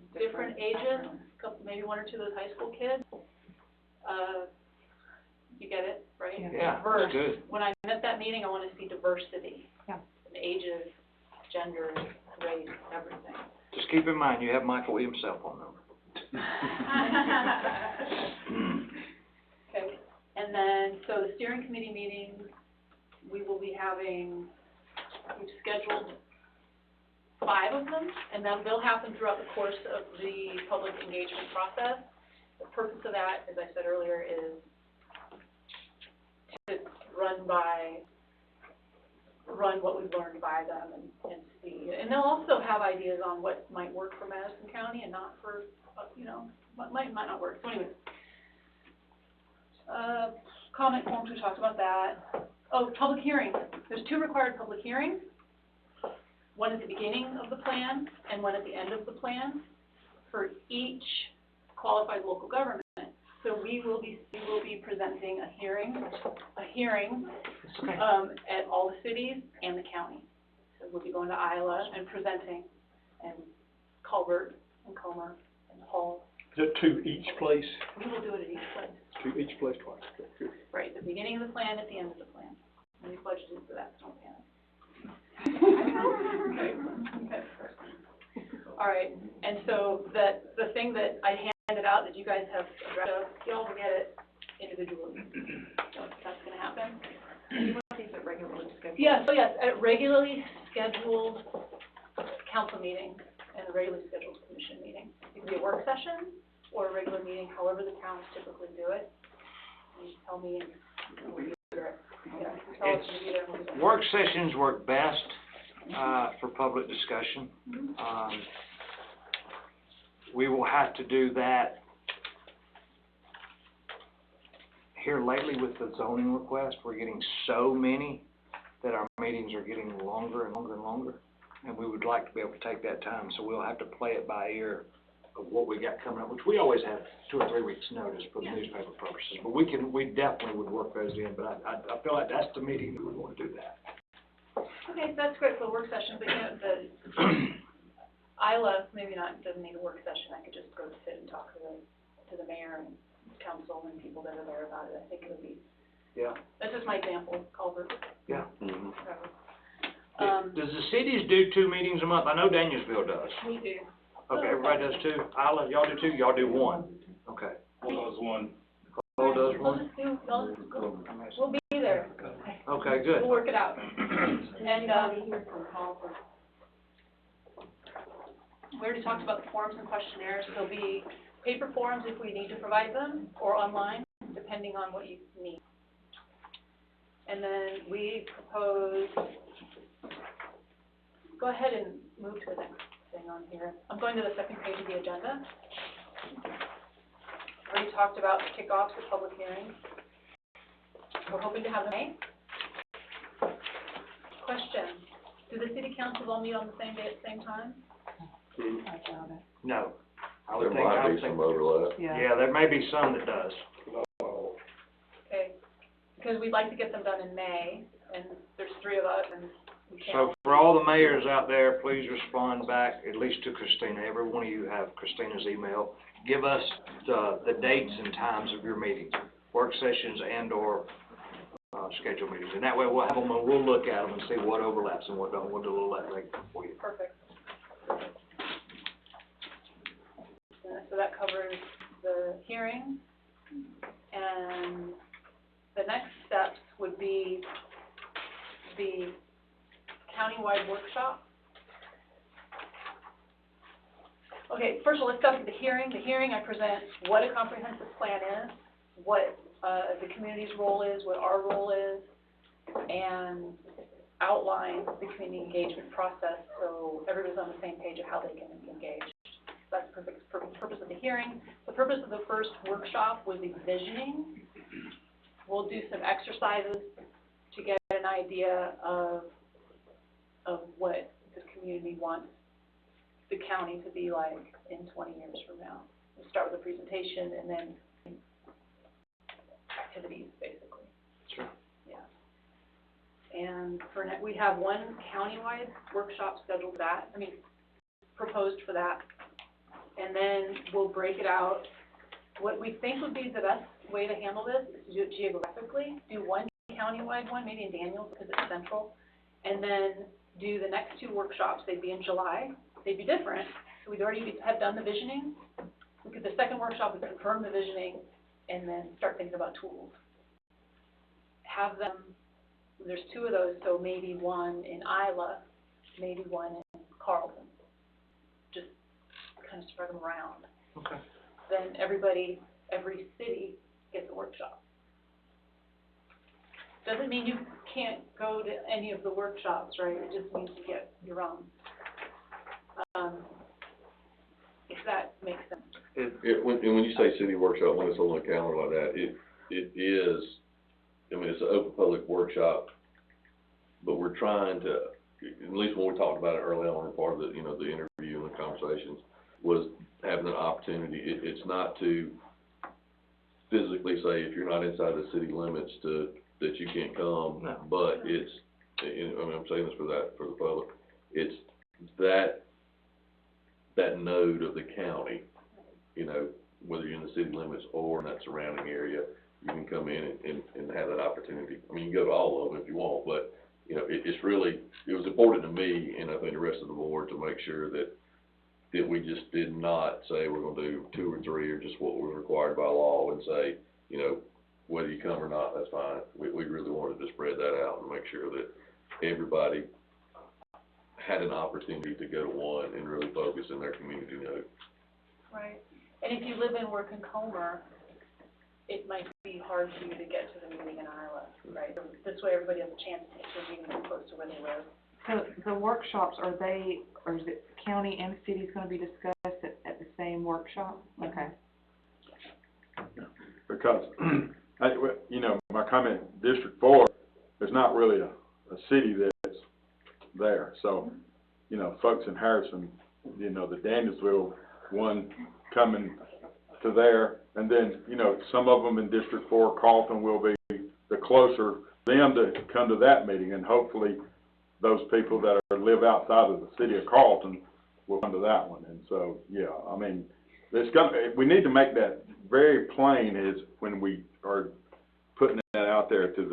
Couple, maybe one or two of those high school kids. You get it, right? Yeah, Diverse. that's good. When I'm at that meeting, I want to see diversity. Yeah. Ages, genders, race, everything. Just keep in mind, you have Michael Williams' cell phone number. Okay, and then, so the steering committee meetings, we will be having, we've scheduled 5 of them, and then they'll happen throughout the course of the public engagement process. The purpose of that, as I said earlier, is to run what we've learned by them and see. And they'll also have ideas on what might work for Madison County and not for, might not work. So anyway, comment forms, we talked about that. Oh, public hearings. There's 2 required public hearings. One at the beginning of the plan and one at the end of the plan for each qualified local government. So we will be presenting a hearing, at all the cities and the county. So we'll be going to Iowa and presenting, and Culbert and Comer and Hall. Is it to each place? We will do it at each place. To each place twice, okay, good. Right, the beginning of the plan, at the end of the plan. And we budgeted for that, so don't panic. Okay. All right, and so the thing that I handed out that you guys have addressed, y'all will get it individually. So that's gonna happen. These are regularly scheduled. Yes, so yes, at regularly scheduled council meeting and a regularly scheduled commission meeting. It could be a work session or a regular meeting, however the towns typically do it. You tell me and we'll be there. Yeah, you tell us to be there and we'll be there. Work sessions work best, for public discussion. We will have to do that here lately with the zoning request. We're getting so many that our meetings are getting longer and longer and longer. And we would like to be able to take that time, so we'll have to play it by ear of what we got coming up, which we always have 2 or 3 weeks notice for the newspaper purposes. But we definitely would work those in, but I feel like that's the meeting that we want to do that. Okay, so that's great for a work session, but you know, the Isla, maybe not, doesn't need a work session. I could just go sit and talk to the mayor and council and people that are there about it. I think it would be, Yeah. that's just my example, Culver, Yeah. whatever. Does the cities do 2 meetings a month? I know Danielsville does. We do. Okay, everybody does 2. Isla, y'all do 2? Y'all do 1? Okay. Cole does one. Cole does We'll 1? just do, we'll be there. Okay, good. We'll work it out. And, we already talked about the forms and questionnaires. There'll be paper forms if we need to provide them, or online, depending on what you need. And then we propose, go ahead and move to the next thing on here. I'm going to the second page of the agenda. Already talked about kickoffs of public hearings. We're hoping to have them in May. Question, do the city councils all meet on the same day at the same time? I doubt it. No. I There would think, I might would be think, some overlap. yeah, there may be some that does. Okay, because we'd like to get them done in May, and there's 3 of us, and we can't. So for all the mayors out there, please respond back, at least to Christina. Every one of you have Christina's email. Give us the dates and times of your meetings, work sessions and/or scheduled meetings. And that way we'll have them and we'll look at them and see what overlaps and what don't. We'll do a little of that for you. Perfect. So that covers the hearing, and the next steps would be the countywide workshop. Okay, first of all, let's start with the hearing. The hearing, I present what a comprehensive plan is, what the community's role is, what our role is, and outline the community engagement process so everybody's on the same page of how they can engage. That's the purpose of the hearing. The purpose of the first workshop was envisioning. We'll do some exercises to get an idea of what the community wants the county to be like in 20 years from now. We'll start with a presentation and then activities, basically. Sure. Yeah. And for we have one countywide workshop scheduled for that, proposed for that. And then we'll break it out. What we think would be the best way to handle this is to do it geographically. Do one countywide one, maybe in Daniels because it's central, and then do the next 2 workshops. They'd be in July. They'd be different. So we'd already have done the visioning. The second workshop would confirm the visioning and then start thinking about tools. Have them, there's 2 of those, so maybe one in Iowa, maybe one in Carlton. Just kind of spread them around. Okay. Then every city gets a workshop. Doesn't mean you can't go to any of the workshops, right? It just means you get your own. If that makes sense. When you say city workshop, when it's on the calendar like that, it is I mean, it's an open public workshop, but we're trying to, at least when we talked about it early on, in part of the, you know, the interview and the conversations, was having an opportunity. It's not to physically say, if you're not inside the city limits, that you can't come. No. But it's, I mean, I'm saying this for the public, it's that node of the county, you know, whether you're in the city limits or in that surrounding area, you can come in and have that opportunity. I mean, you can go to all of them if you want, but, you know, it's really, it was important to me, and I think the rest of the board, to make sure that we just did not say we're gonna do 2 or 3 or just what was required by law, and say, you know, whether you come or not, that's fine. We really wanted to spread that out and make sure that everybody had an opportunity to go to one and really focus in their community node. Right. And if you live and work in Comer, it might be hard for you to get to the meeting in Iowa, right? This way everybody has a chance to get to a meeting that's close to where they live. So the workshops, or is it county and cities gonna be discussed at the same workshop? Okay. Because, you know, my comment, District 4, there's not really a city that's there. So, you know, folks in Harrison, you know, the Danielsville one coming to there, and then, you know, some of them in District 4, Carlton will be the closer, them to come to that meeting, and hopefully those people that live outside of the city of Carlton will come to that one. And so, yeah, I mean, we need to make that very plain is when we are putting that out there to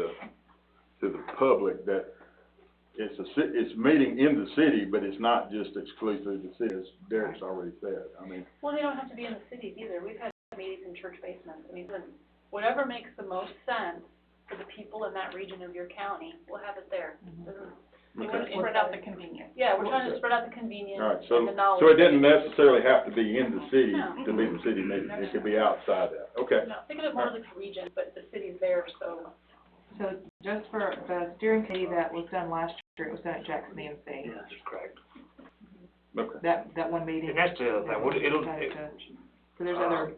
the public, that it's meeting in the city, but it's not just exclusively the city, as Derek's already said. I mean, Well, they don't have to be in the cities either. We've had meetings in church basements. I mean, whatever makes the most sense for the people in that region of your county, we'll have it there. We want to Spread out the convenience. Yeah, we're trying to spread out the convenience all right, and the knowledge. so it didn't necessarily have to be in the city No. to be the city meeting. It could be outside that. Okay. No, think of it more like a region, but the city's there, so. So just for the steering committee that was done last year, it was done at Jackson EMC. Yeah, that's correct. Okay. That one meeting. And that's the other thing, So there's other,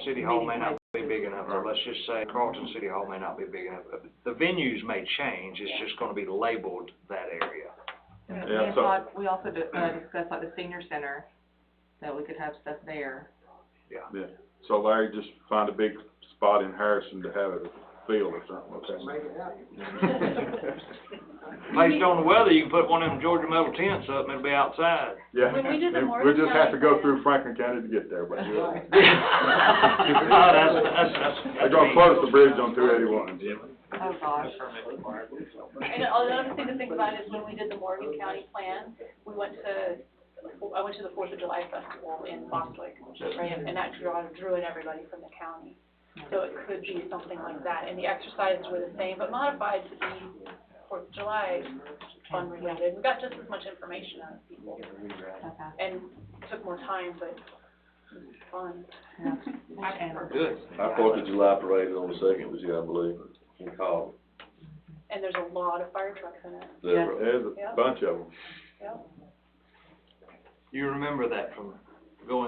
City Hall may not be big enough, or let's just say Carlton City Hall may not be big enough. The venues may change, it's just gonna be labeled that area. Yeah, we also discussed like the senior center, that we could have stuff there. Yeah. Yeah. So Larry, just find a big spot in Harrison to have it a field or something, okay? Make it happen. Based on the weather, you can put one of them Georgia metal tents up and it'll be outside. Yeah. When we did the And Morgan we'll just have to go County through Franklin County to get there, but No, that's. they're gonna close the bridge on 281. Oh, gosh. And another thing to think about is when we did the Morgan County plan, I went to the 4th of July festival in Bostwick, right? And that drew in everybody from the county. So it could be something like that. And the exercises were the same, but modified to be 4th of July fun related. We got just as much information out of people. Okay. And it took more time, but it was fun. Yeah. Good. Our 4th of July parade is on the 2nd this year, I believe, in Carlton. And there's a lot of fire trucks in it. There's Yeah. a bunch of them. Yeah. You remember that from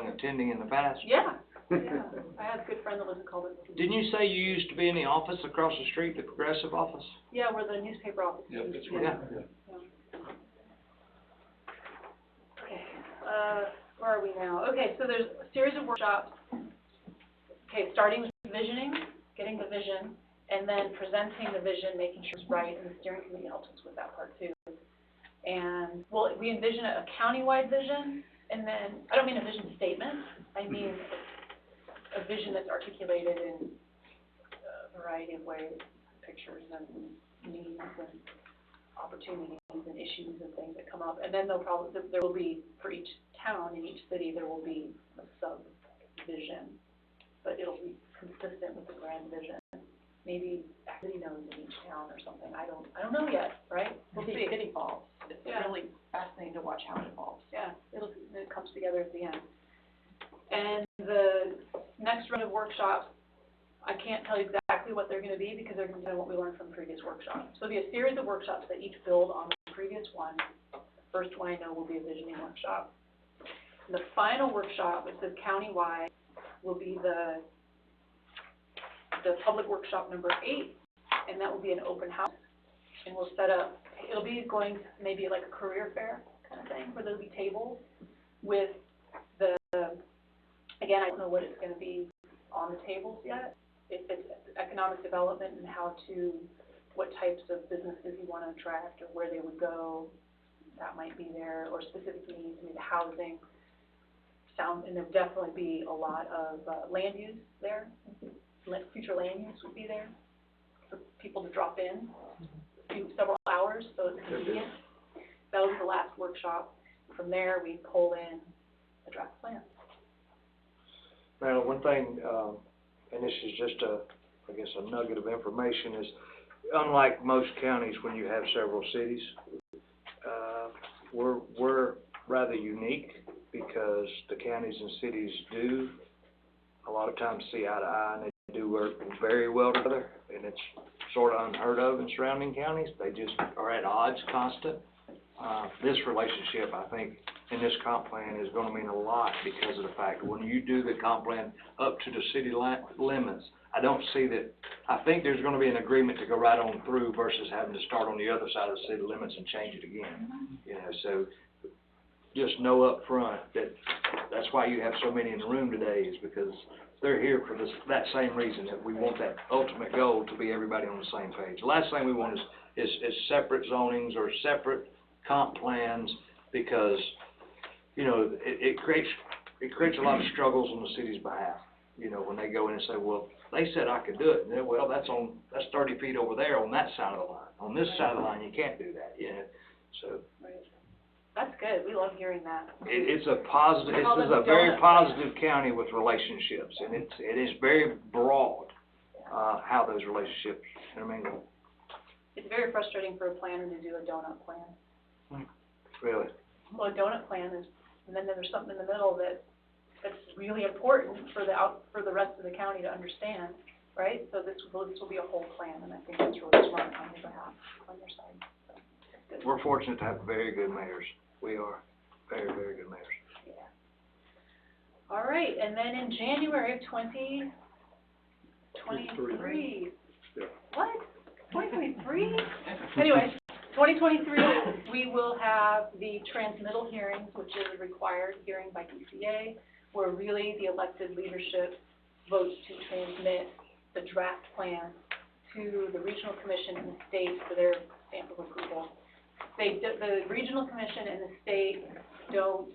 attending in the past? Yeah. Yeah. I had a good friend that lives in Colbert. Didn't you say you used to be in the office across the street, the Progressive office? Yeah, where the newspaper office is. Yeah. Okay, where are we now? Okay, so there's a series of workshops. Okay, starting with visioning, getting the vision, and then presenting the vision, making sure it's right, and the steering committee helps us with that part too. And, well, we envision a countywide vision, and then, I don't mean a vision statement, I mean a vision that's articulated in a variety of ways, pictures and needs and opportunities and issues and things that come up. And then there will be, for each town in each city, there will be a sub-vision, but it'll be consistent with the grand vision. Maybe city knows in each town or something, I don't know yet, right? We'll see. It evolves. It's Yeah. really fascinating to watch how it evolves. Yeah, it comes together at the end. And the next round of workshops, I can't tell you exactly what they're gonna be because they're gonna be what we learned from the previous workshop. So it'll be a series of workshops that each build on the previous one. The first one I know will be a visioning workshop. And the final workshop, it says countywide, will be the public workshop number 8, and that will be an open house. And we'll set up, it'll be going maybe like a career fair kind of thing, where there'll be tables with the, again, I don't know what it's gonna be on the tables yet. If it's economic development and how to, what types of businesses you wanna attract or where they would go, that might be there, or specific needs, maybe housing, and there'll definitely be a lot of, land use there. Future land use would be there for people to drop in, several hours, so it's convenient. That was the last workshop. From there, we pull in a draft plan. Now, one thing, and this is just I guess a nugget of information, is unlike most counties when you have several cities, we're rather unique because the counties and cities do a lot of times see eye to eye, and they do work very well together, and it's sort of unheard of in surrounding counties. They just are at odds constant. This relationship, I think, in this comp plan is gonna mean a lot because of the fact that when you do the comp plan up to the city limits, I don't see that, I think there's gonna be an agreement to go right on through versus having to start on the other side of the city limits and change it again. You know, so just know up front that that's why you have so many in the room today, is because they're here for that same reason, that we want that ultimate goal to be everybody on the same page. The last thing we want is separate zonings or separate comp plans, because, you know, it creates a lot of struggles on the city's behalf. You know, when they go in and say, well, they said I could do it, and then, well, that's 30 feet over there on that side of the line. On this side of the line, you can't do that, you know, so. That's good, we love hearing that. It's a positive, this is a very positive county with relationships, and it is very broad, how those relationships intermingle. It's very frustrating for a planner to do a donut plan. Really? Well, a donut plan is, and then there's something in the middle that's really important for the rest of the county to understand, right? So this will be a whole plan, and I think that's really smart on your behalf, on your side. So, good. We're fortunate to have very good mayors. We are. Very, very good mayors. Yeah. All right, and then in January of 2023. Yeah. What? 2023? Anyway, 2023, we will have the transmittal hearings, which is a required hearing by DCA, where really the elected leadership votes to transmit the draft plan to the regional commission and the state for their stamp of approval. The regional commission and the state don't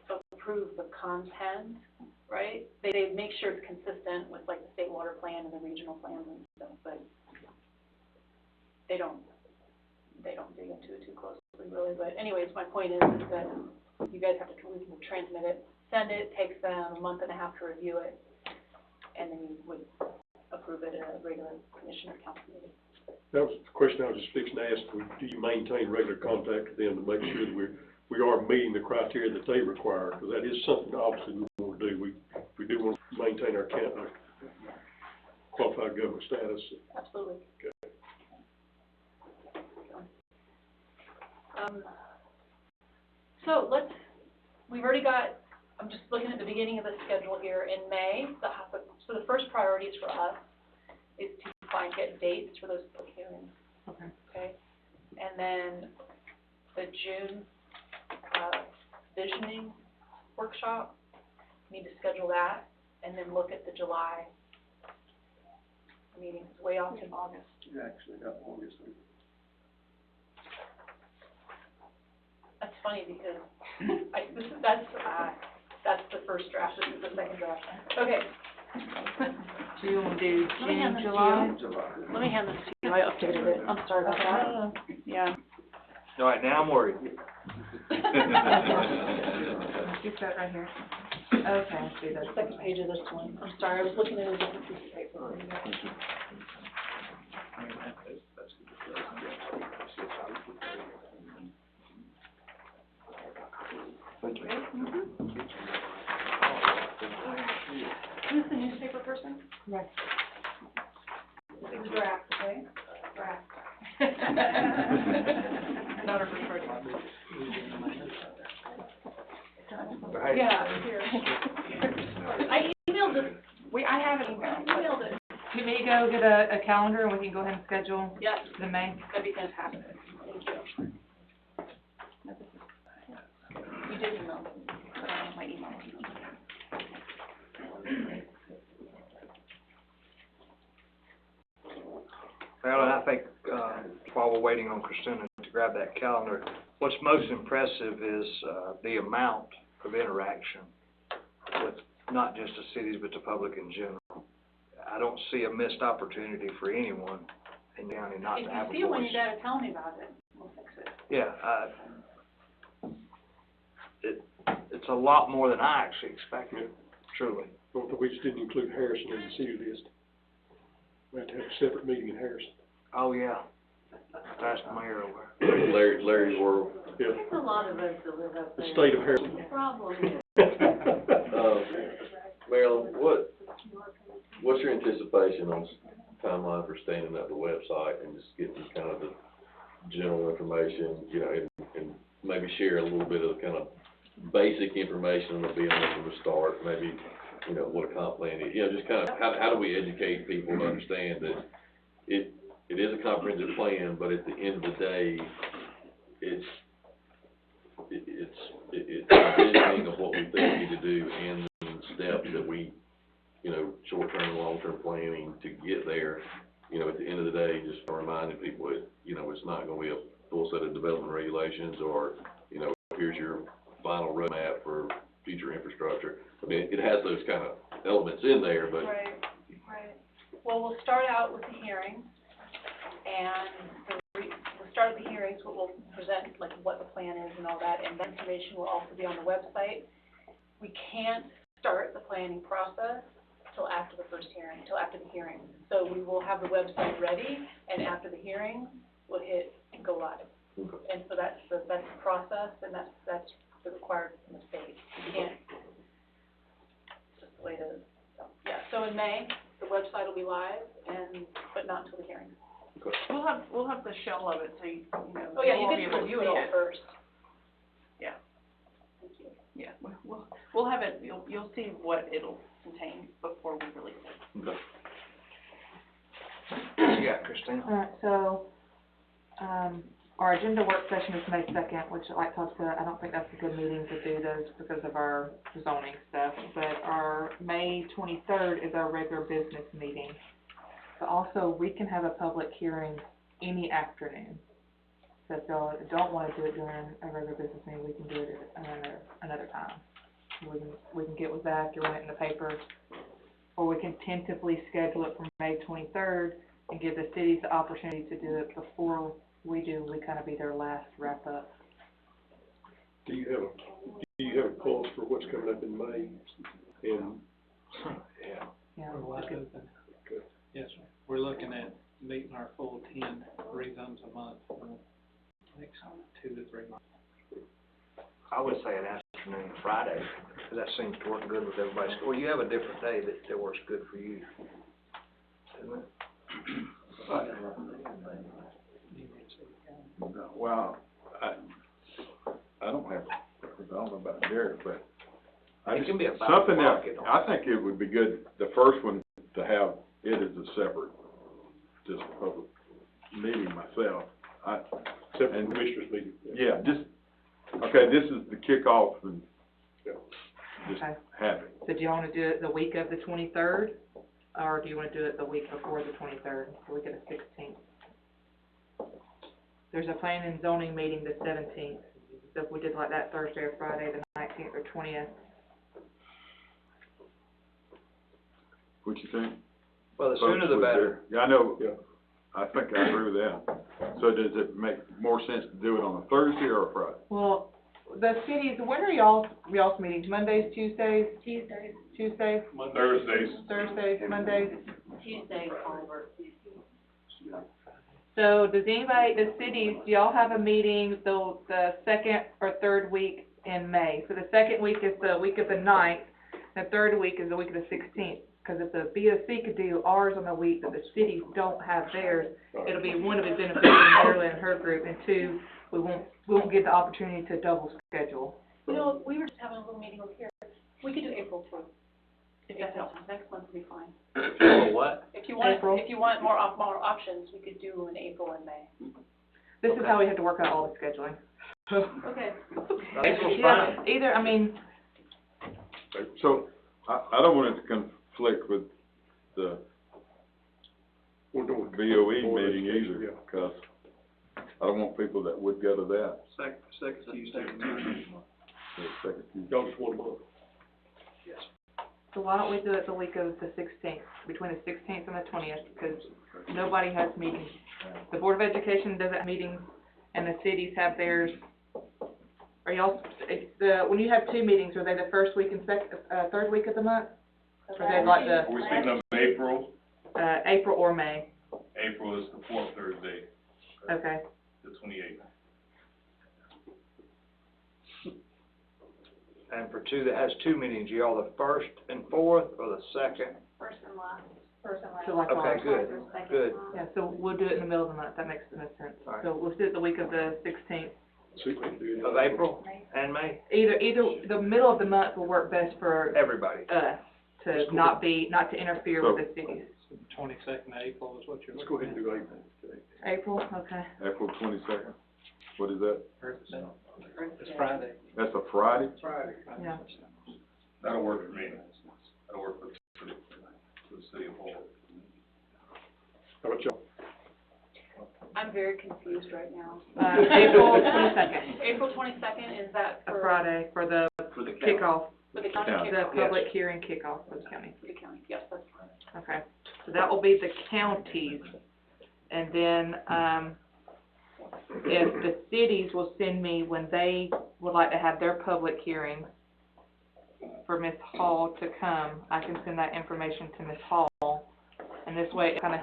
approve the content, right? They make sure it's consistent with like the state water plan and the regional plans and stuff, but they don't dig into it too closely, really. But anyways, my point is that you guys have to transmit it, send it, takes them a month and a half to review it, and then you would approve it at a regular commission or council meeting. That was the question I was just fixing to ask. Do you maintain regular contact with them to make sure that we are meeting the criteria that they require? Because that is something obviously we want to do. We do want to maintain our qualified government status. Absolutely. Okay. So we've already got, I'm just looking at the beginning of the schedule here. In May, so the first priorities for us is to get dates for those public hearings. Okay. And then the June visioning workshop, need to schedule that, and then look at the July meeting. It's way off in August. You actually got August. That's funny because that's the first draft. This is the second draft. Okay. Do you want to do Let me hand June, this to July? you. Let me hand this to you. I updated it. I'm sorry about that. Yeah. All right, now I'm worried. Get that right here. Okay, I see that. Second page of this one. I'm sorry, I was looking at a different piece of paper. Who's the newspaper person? Right. It's a draft, okay? Draft. Not a first party. Right. Yeah, here. I emailed it. I have an I email. emailed it. Can we go get a calendar and we can go ahead and schedule Yes, the May? that'd be fantastic. Thank you. You did email me, my email. Well, and I think, while we're waiting on Christina to grab that calendar, what's most impressive is, the amount of interaction with not just the cities, but the public in general. I don't see a missed opportunity for anyone in the county not to have a voice. If you see it when you gotta tell me about it, we'll fix it. Yeah, it's a lot more than I actually expected, truly. But we just didn't include Harrison in the city list. We have to have a separate meeting in Harrison. Oh, yeah. That's the mayor over there. Larry's world. Yeah, There's a lot of us that live up the there. state of Harrison. The problem is, Marilyn, what's your anticipation on timeline for standing up the website and just getting kind of the general information, you know, and maybe share a little bit of kind of basic information on the BOC from the start, maybe, you know, what a comp plan is, you know, just kind of, how do we educate people to understand that it is a comprehensive plan, but at the end of the day, it's a visioning of what we think we need to do and the steps that we, you know, short-term and long-term planning to get there. You know, at the end of the day, just reminding people that, you know, it's not gonna be a full set of development regulations or, you know, here's your final roadmap for future infrastructure. I mean, it has those kind of elements in there, but. right. Well, we'll start out with the hearings, and we'll start with the hearings, we'll present like what the plan is and all that, and that information will also be on the website. We can't start the planning process till after the first hearing, till after the hearing. So we will have the website ready, and after the hearing, we'll hit go live. Okay. And so that's the process, and that's the required from the state. You can't, it's just the way it is. So, yeah, so in May, the website will be live, but not until the hearing. We'll have the shell of it, so you know. Oh, yeah, you won't get be to able review see it all first. Yeah. Thank you. Yeah, we'll have it, you'll see what it'll contain before we release it. Okay. Yeah, Christina? Alright, so, our agenda work session is May 2nd, which like Todd said, I don't think that's a good meeting to do those because of our zoning stuff, but our May 23rd is our regular business meeting. But also, we can have a public hearing any afternoon. So if y'all don't wanna do it during a regular business meeting, we can do it at another time. We can get with Zach and run it in the paper, or we can tentatively schedule it for May 23rd and give the cities the opportunity to do it before we do. We kind of be their last wrap up. Do you have a pulse for what's coming up in May? And, Yeah. Yeah. We're wide Okay. open. Yes, sir. We're looking at meeting our full 10 rezones a month for the next 2 to 3 months. I would say an afternoon Friday, because that seems to work good with everybody. Or you have a different day that works good for you, isn't it? Well, I don't have, I don't know about Derek, but It can be about something that, pocket on- I think it would be good, the first one, to have it as a separate, just public meeting myself. separate commissioners meeting. Yeah, just, okay, this is the kickoff and Yeah. just Okay. have it. So do you want to do it the week of the 23rd, or do you want to do it the week before the 23rd, the week of the 16th? There's a planning and zoning meeting the 17th, so if we did like that Thursday or Friday, the 19th or 20th. What you think? Well, the sooner the Folks, better. Yeah, I know, Yeah. I think I agree with that. So does it make more sense to do it on a Thursday or a Friday? Well, the cities, when are y'all's meetings, Mondays, Tuesdays, Tuesdays, Thursdays. Mondays? Tuesday, Oliver. So does anybody, the cities, do y'all have a meeting the second or third week in May? So the second week is the week of the 9th, the third week is the week of the 16th. Because if the BOC could do ours on the week that the cities don't have theirs, it'll be, one, it'll be beneficial to Marilyn and her group, and two, we won't get the opportunity to double schedule. You know, we were just having a little meeting over here. We could do April too. If that helps. Next month will be fine. Oh, what? If you want, April. if you want more options, we could do in April and May. This is Okay. how we have to work out all the scheduling. Okay. April's Yeah, fine. either, I mean, So, I don't want it to conflict with the We're doing BOE Board of meeting Education, either, yeah. because I don't want people that would go to that. Second Tuesday. the second Tuesday. Y'all just want a month. so why don't we do it the week of the 16th, between the 16th and the 20th, because nobody has meetings. The Board of Education doesn't have meetings, and the cities have theirs. Are y'all, when you have two meetings, are they the first week and third week of the month? Or they like the, We're speaking of April. April or May? April is the fourth Thursday, Okay. the 28th. And for two, that has two meetings, you all the first and fourth, or the second? First and last. First and last. So like Okay, ours. good, good. Yeah, so we'll do it in the middle of the month, that makes the most sense. All right. So we'll do it the week of the 16th. See if we can do it. Of April and May, Either, the middle of the month will work best for everybody. us, to not to interfere with the cities. 22nd of April is what you're Let's go looking ahead and do April today. April, okay. April 22nd, what is that? at. It's Friday. That's a Friday? Yeah. That'll work for me. That'll work for the city of Hull. How about y'all? I'm very confused right now. April 22nd, April 22nd, is that a for? Friday, for the For the county. kickoff, For the county County. the kickoff? public hearing kickoff for the county. For the county, yes, that's fine. Okay, so that will be the counties, and then, if the cities will send me when they would like to have their public hearings for Ms. Hall to come, I can send that information to Ms. Hall, and this way it kinda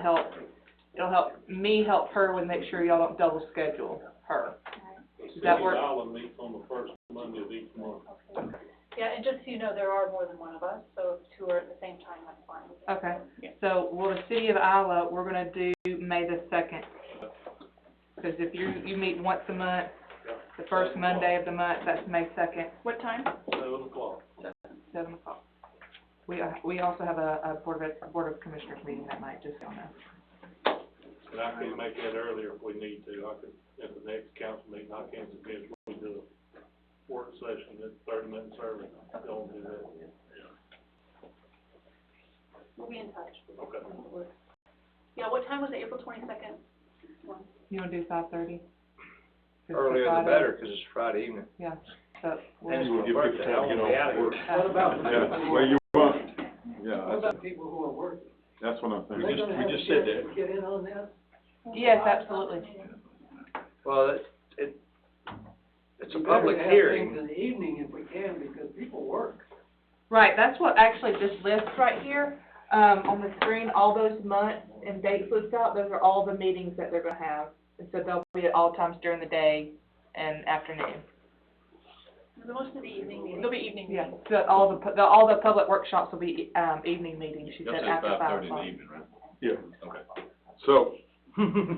it'll help me help her with make sure y'all don't double schedule her. Does that work? meets on the first Monday of each month. Yeah, and just so you know, there are more than one of us, so if two are at the same time, that's fine. Okay, so, well, the city of Isla, we're gonna do May the 2nd. Because if you meet once a month, the first Monday of the month, that's May 2nd, What time? 7:00. 7 o'clock. We also have a Board of Commissioners meeting that night, just so you know. And I can make that earlier if we need to. I could, at the next council meeting, I can suggest we do a work session that's 30 minutes early. Don't do that. We'll be in touch. Okay. Yeah, what time was it, April 22nd? You wanna do 5:30? Earlier the better, 'cause it's Friday evening. Yeah, so, And it's we'll, my birthday, I wanna be out of here. What about the Yeah, people who well, are, you want, what yeah, about people who are working? that's what I'm Are thinking. they gonna have a just said chance to get in on this? yes, absolutely. Well, it's a We public better have hearing. things in the evening if we can, because people work. Right, that's what actually this list right here, on the screen, all those months and dates listed out, those are all the meetings that they're gonna have. And so they'll be at all times during the day and afternoon. The most of the evening meetings. There'll be evening Yeah, meetings. so all the public workshops will be, evening meetings, she You'll said say after 5 5:30 in o'clock. the evening, right? Yeah, Okay. So,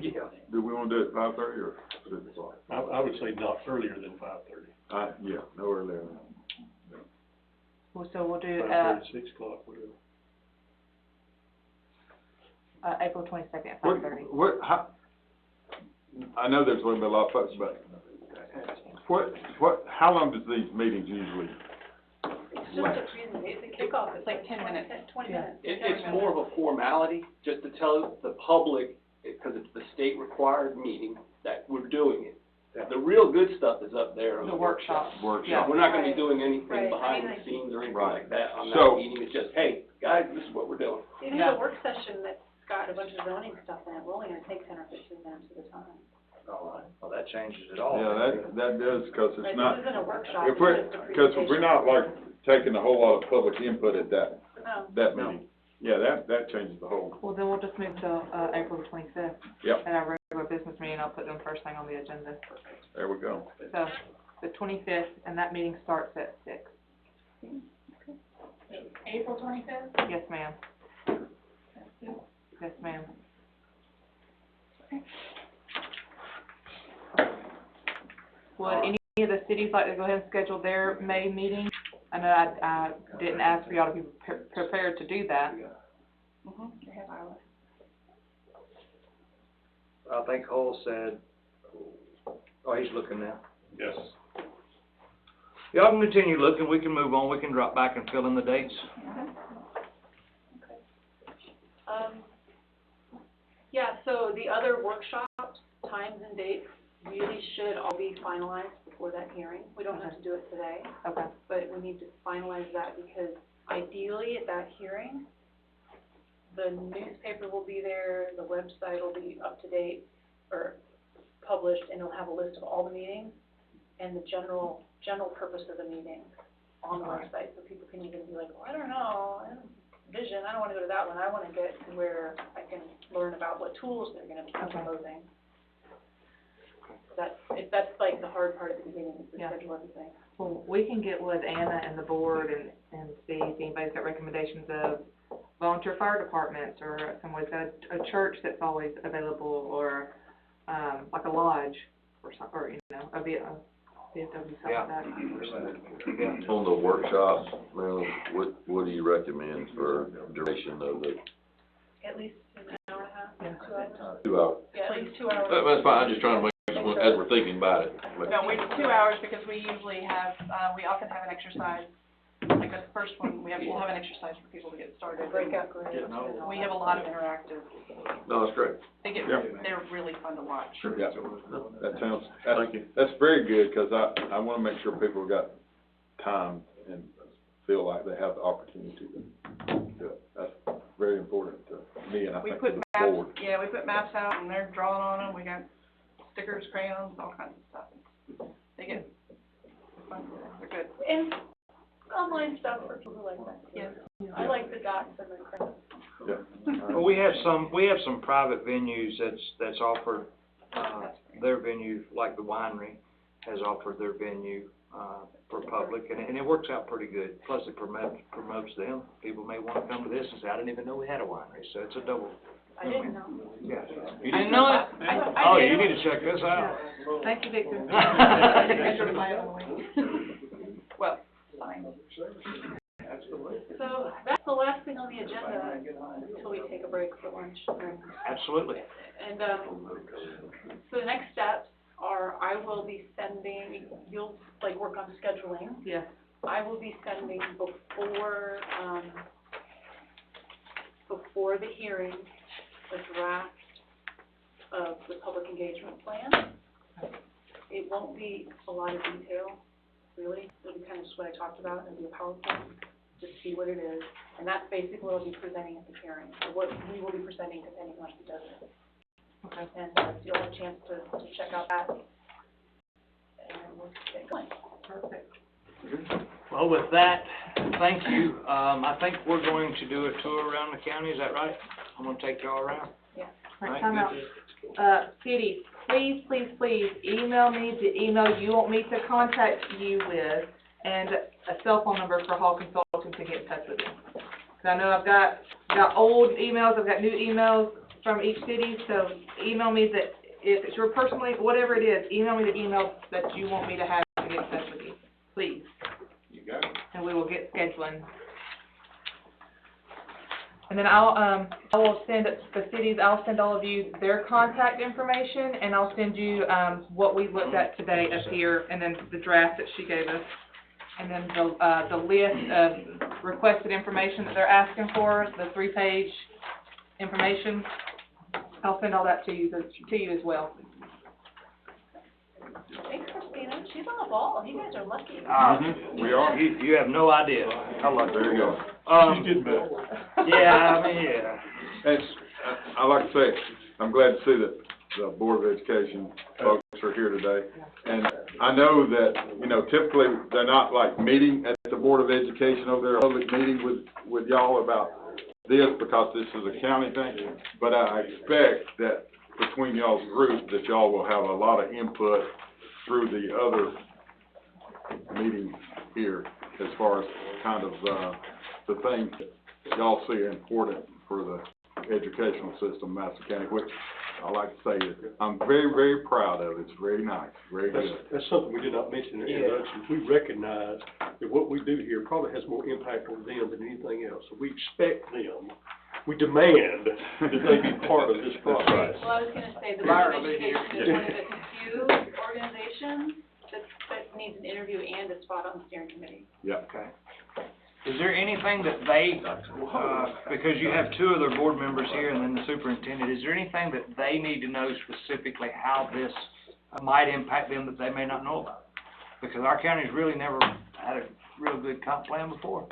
Yeah. do we wanna do it 5:30 or 6 o'clock? I would say not earlier than 5:30. Yeah, no earlier than Well, so we'll do, 5:30, 6 o'clock, whatever. April 22nd at What, 5:30. I know there's gonna be a lot of folks, but how long does these meetings usually? It's just a presentation, the kickoff is Like 10 minutes. 20 Yeah. minutes. It's more of a formality, just to tell the public, because it's the state required meeting, that we're doing it. The real good stuff is up there on The the workshop. workshops. Workshop. We're not gonna be Right. doing anything Right. behind I mean, the scenes or anything Right. like that on So- that meeting, it's just, hey, guys, this is what we're doing. Even Yeah. the work session that's got a bunch of zoning stuff in it, we're only gonna take 10 or 15 minutes at a time. All right, well, that changes it all. Yeah, that does, 'cause Right, it's not, this isn't a workshop, if it's we're, just a 'cause if we're not like taking a whole lot of public input at that No. meeting, yeah, that changes the whole, Well, then we'll just move to, April 25th. Yep. At our regular business meeting, I'll put them first thing on the agenda. there we go. So, the 25th, and that meeting starts at 6. April 25th? Yes, ma'am. Yes, ma'am. Would any of the cities like to go ahead and schedule their May meeting? I know I didn't ask for y'all to be prepared to do that. Mm-hmm, they have Iowa. I think Hull said, oh, he's looking now. Yes. Y'all can continue looking, we can move on, we can drop back and fill in the dates. Yeah, so the other workshops, times and dates, really should all be finalized before that hearing. We don't have to do it today, Okay. but we need to finalize that because ideally at that hearing, the newspaper will be there, the website will be up to date or published, and it'll have a list of all the meetings and the general purpose of the meeting on the website, so people can even be like, well, I don't know, Vision, I don't wanna go to that one, I wanna get to where I can learn about what tools they're gonna be proposing. That's like the hard part at the beginning, is to Yeah. schedule everything. Well, we can get with Anna and the board and see if anybody's got recommendations of volunteer fire departments, or somebody's got a church that's always available, or, like a lodge, or some, or, you know, a VFW, something like that. Yeah. On the workshops, Marilyn, what do you recommend for duration of the At least an hour and a half, Yeah. 2 hours. 2 hours? Yeah, at least 2 hours. That's fine, I'm just trying to make, as we're thinking about it. No, we do 2 hours because we usually have, we often have an exercise, like the first one, we'll have an exercise for people to get started. Breakout groups. Yeah, no. and all We that. have a lot of interactive, No, that's great. Yeah. they're really fun to watch. Yeah, that sounds, that's very good, because I wanna make sure people got time and feel like they have the opportunity to do it. That's very important to me, and I We think put to the maps, board. yeah, we put maps out and they're drawing on them, we got stickers, crayons, all kinds of stuff. They get fun, they're good. And online stuff for people who like that. Yeah. I like the dots and the crayons. Yeah. Well, we have some private venues that's offered, their venue, like the winery has offered their venue, for public, and it works out pretty good. Plus it promotes them. People may wanna come to this and say, I didn't even know we had a winery, so it's a double. I didn't know. Yeah. You I didn't know it, Oh, I you did. need to check this out. Thank you, Victor. Well, fine. So that's the last thing on the agenda until we take a break for lunch. Absolutely. And, so the next steps are I will be sending, you'll like work on scheduling. Yes. I will be sending before the hearing, a draft of the public engagement plan. It won't be a lot of detail, really. It'll be kind of just what I talked about, and it'll be a PowerPoint, just see what it is. And that's basically what I'll be presenting at the hearing, or what we will be presenting depending on who does it. Okay. And you'll have a chance to check out that, and we'll get going. Perfect. Well, with that, thank you. I think we're going to do a tour around the county, is that right? I'm gonna take y'all around. Yeah. Right, Right, time good. out. Kitty, please email me the email you want me to contact you with, and a cell phone number for Hall Consultants to get in touch with you. 'Cause I know I've got old emails, I've got new emails from each city, so email me that, if it's your personally, whatever it is, email me the email that you want me to have to get in touch with you, please. You got it. And we will get scheduling. And then I will send the cities, I'll send all of you their contact information, and I'll send you, what we looked at today up here, and then the draft that she gave us. And then the list of requested information that they're asking for, the 3-page information, I'll send all that to you as well. Thanks, Christina. She's on the ball. You guys are lucky. We are. You have no idea how lucky. There you go. Um, She's getting better. yeah, I mean, yeah. It's, I like to say, I'm glad to see that the Board of Education folks are here today. And I know that, you know, typically they're not like meeting at the Board of Education over there, a public meeting with y'all about this, because this is a county thing. But I expect that between y'all's group, that y'all will have a lot of input through the other meetings here, as far as kind of, the things that y'all see are important for the educational system in Madison County, which I like to say is, I'm very, very proud of. It's very nice, very good. That's something we did not mention in the introduction. We recognize that what we do here probably has more impact on them than anything else. So we expect them we demand that they be part of this process. Well, I was gonna say, the Byron Board of will be here. Education is one of the few organizations that needs an interview and a spot on the steering committee. Yeah. Okay. Is there anything that they, because you have two of their board members here and then the superintendent, is there anything that they need to know specifically how this might impact them that they may not know about? Because our county's really never had a real good comp plan before.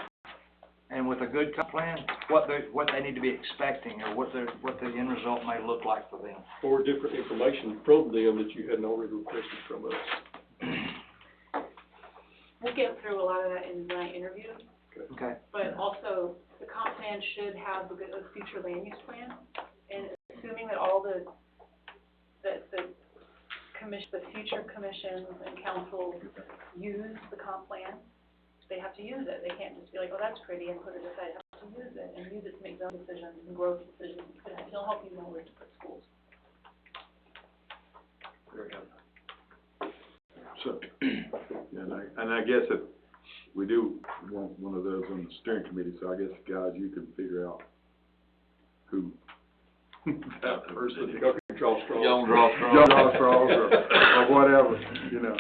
And with a good comp plan, what they need to be expecting, or what the end result may look like for them. Or different information from them that you hadn't already requested from us. We'll get through a lot of that in my interview, Okay. but also the comp plan should have a future land use plan. And assuming that all the future commissions and councils use the comp plan, they have to use it. They can't just be like, oh, that's pretty, and put it aside. They have to use it, and use it to make zone decisions and growth decisions, because it'll help you know where to put schools. So, and I guess if we do want one of those on the steering committee, so I guess, guys, you can figure out who that person is. Y'all can draw straws. Y'all draw straws. Y'all draw straws or whatever, you know.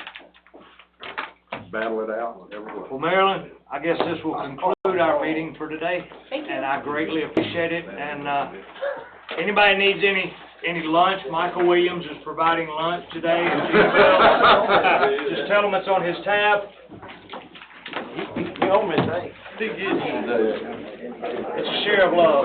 Battle it out, whatever. Well, Marilyn, I guess this will conclude our meeting for today. Thank you. And I greatly appreciate it, and, anybody needs any lunch, Michael Williams is providing lunch today, and just tell him it's on his tab. He owe me a thing. It's a share of love.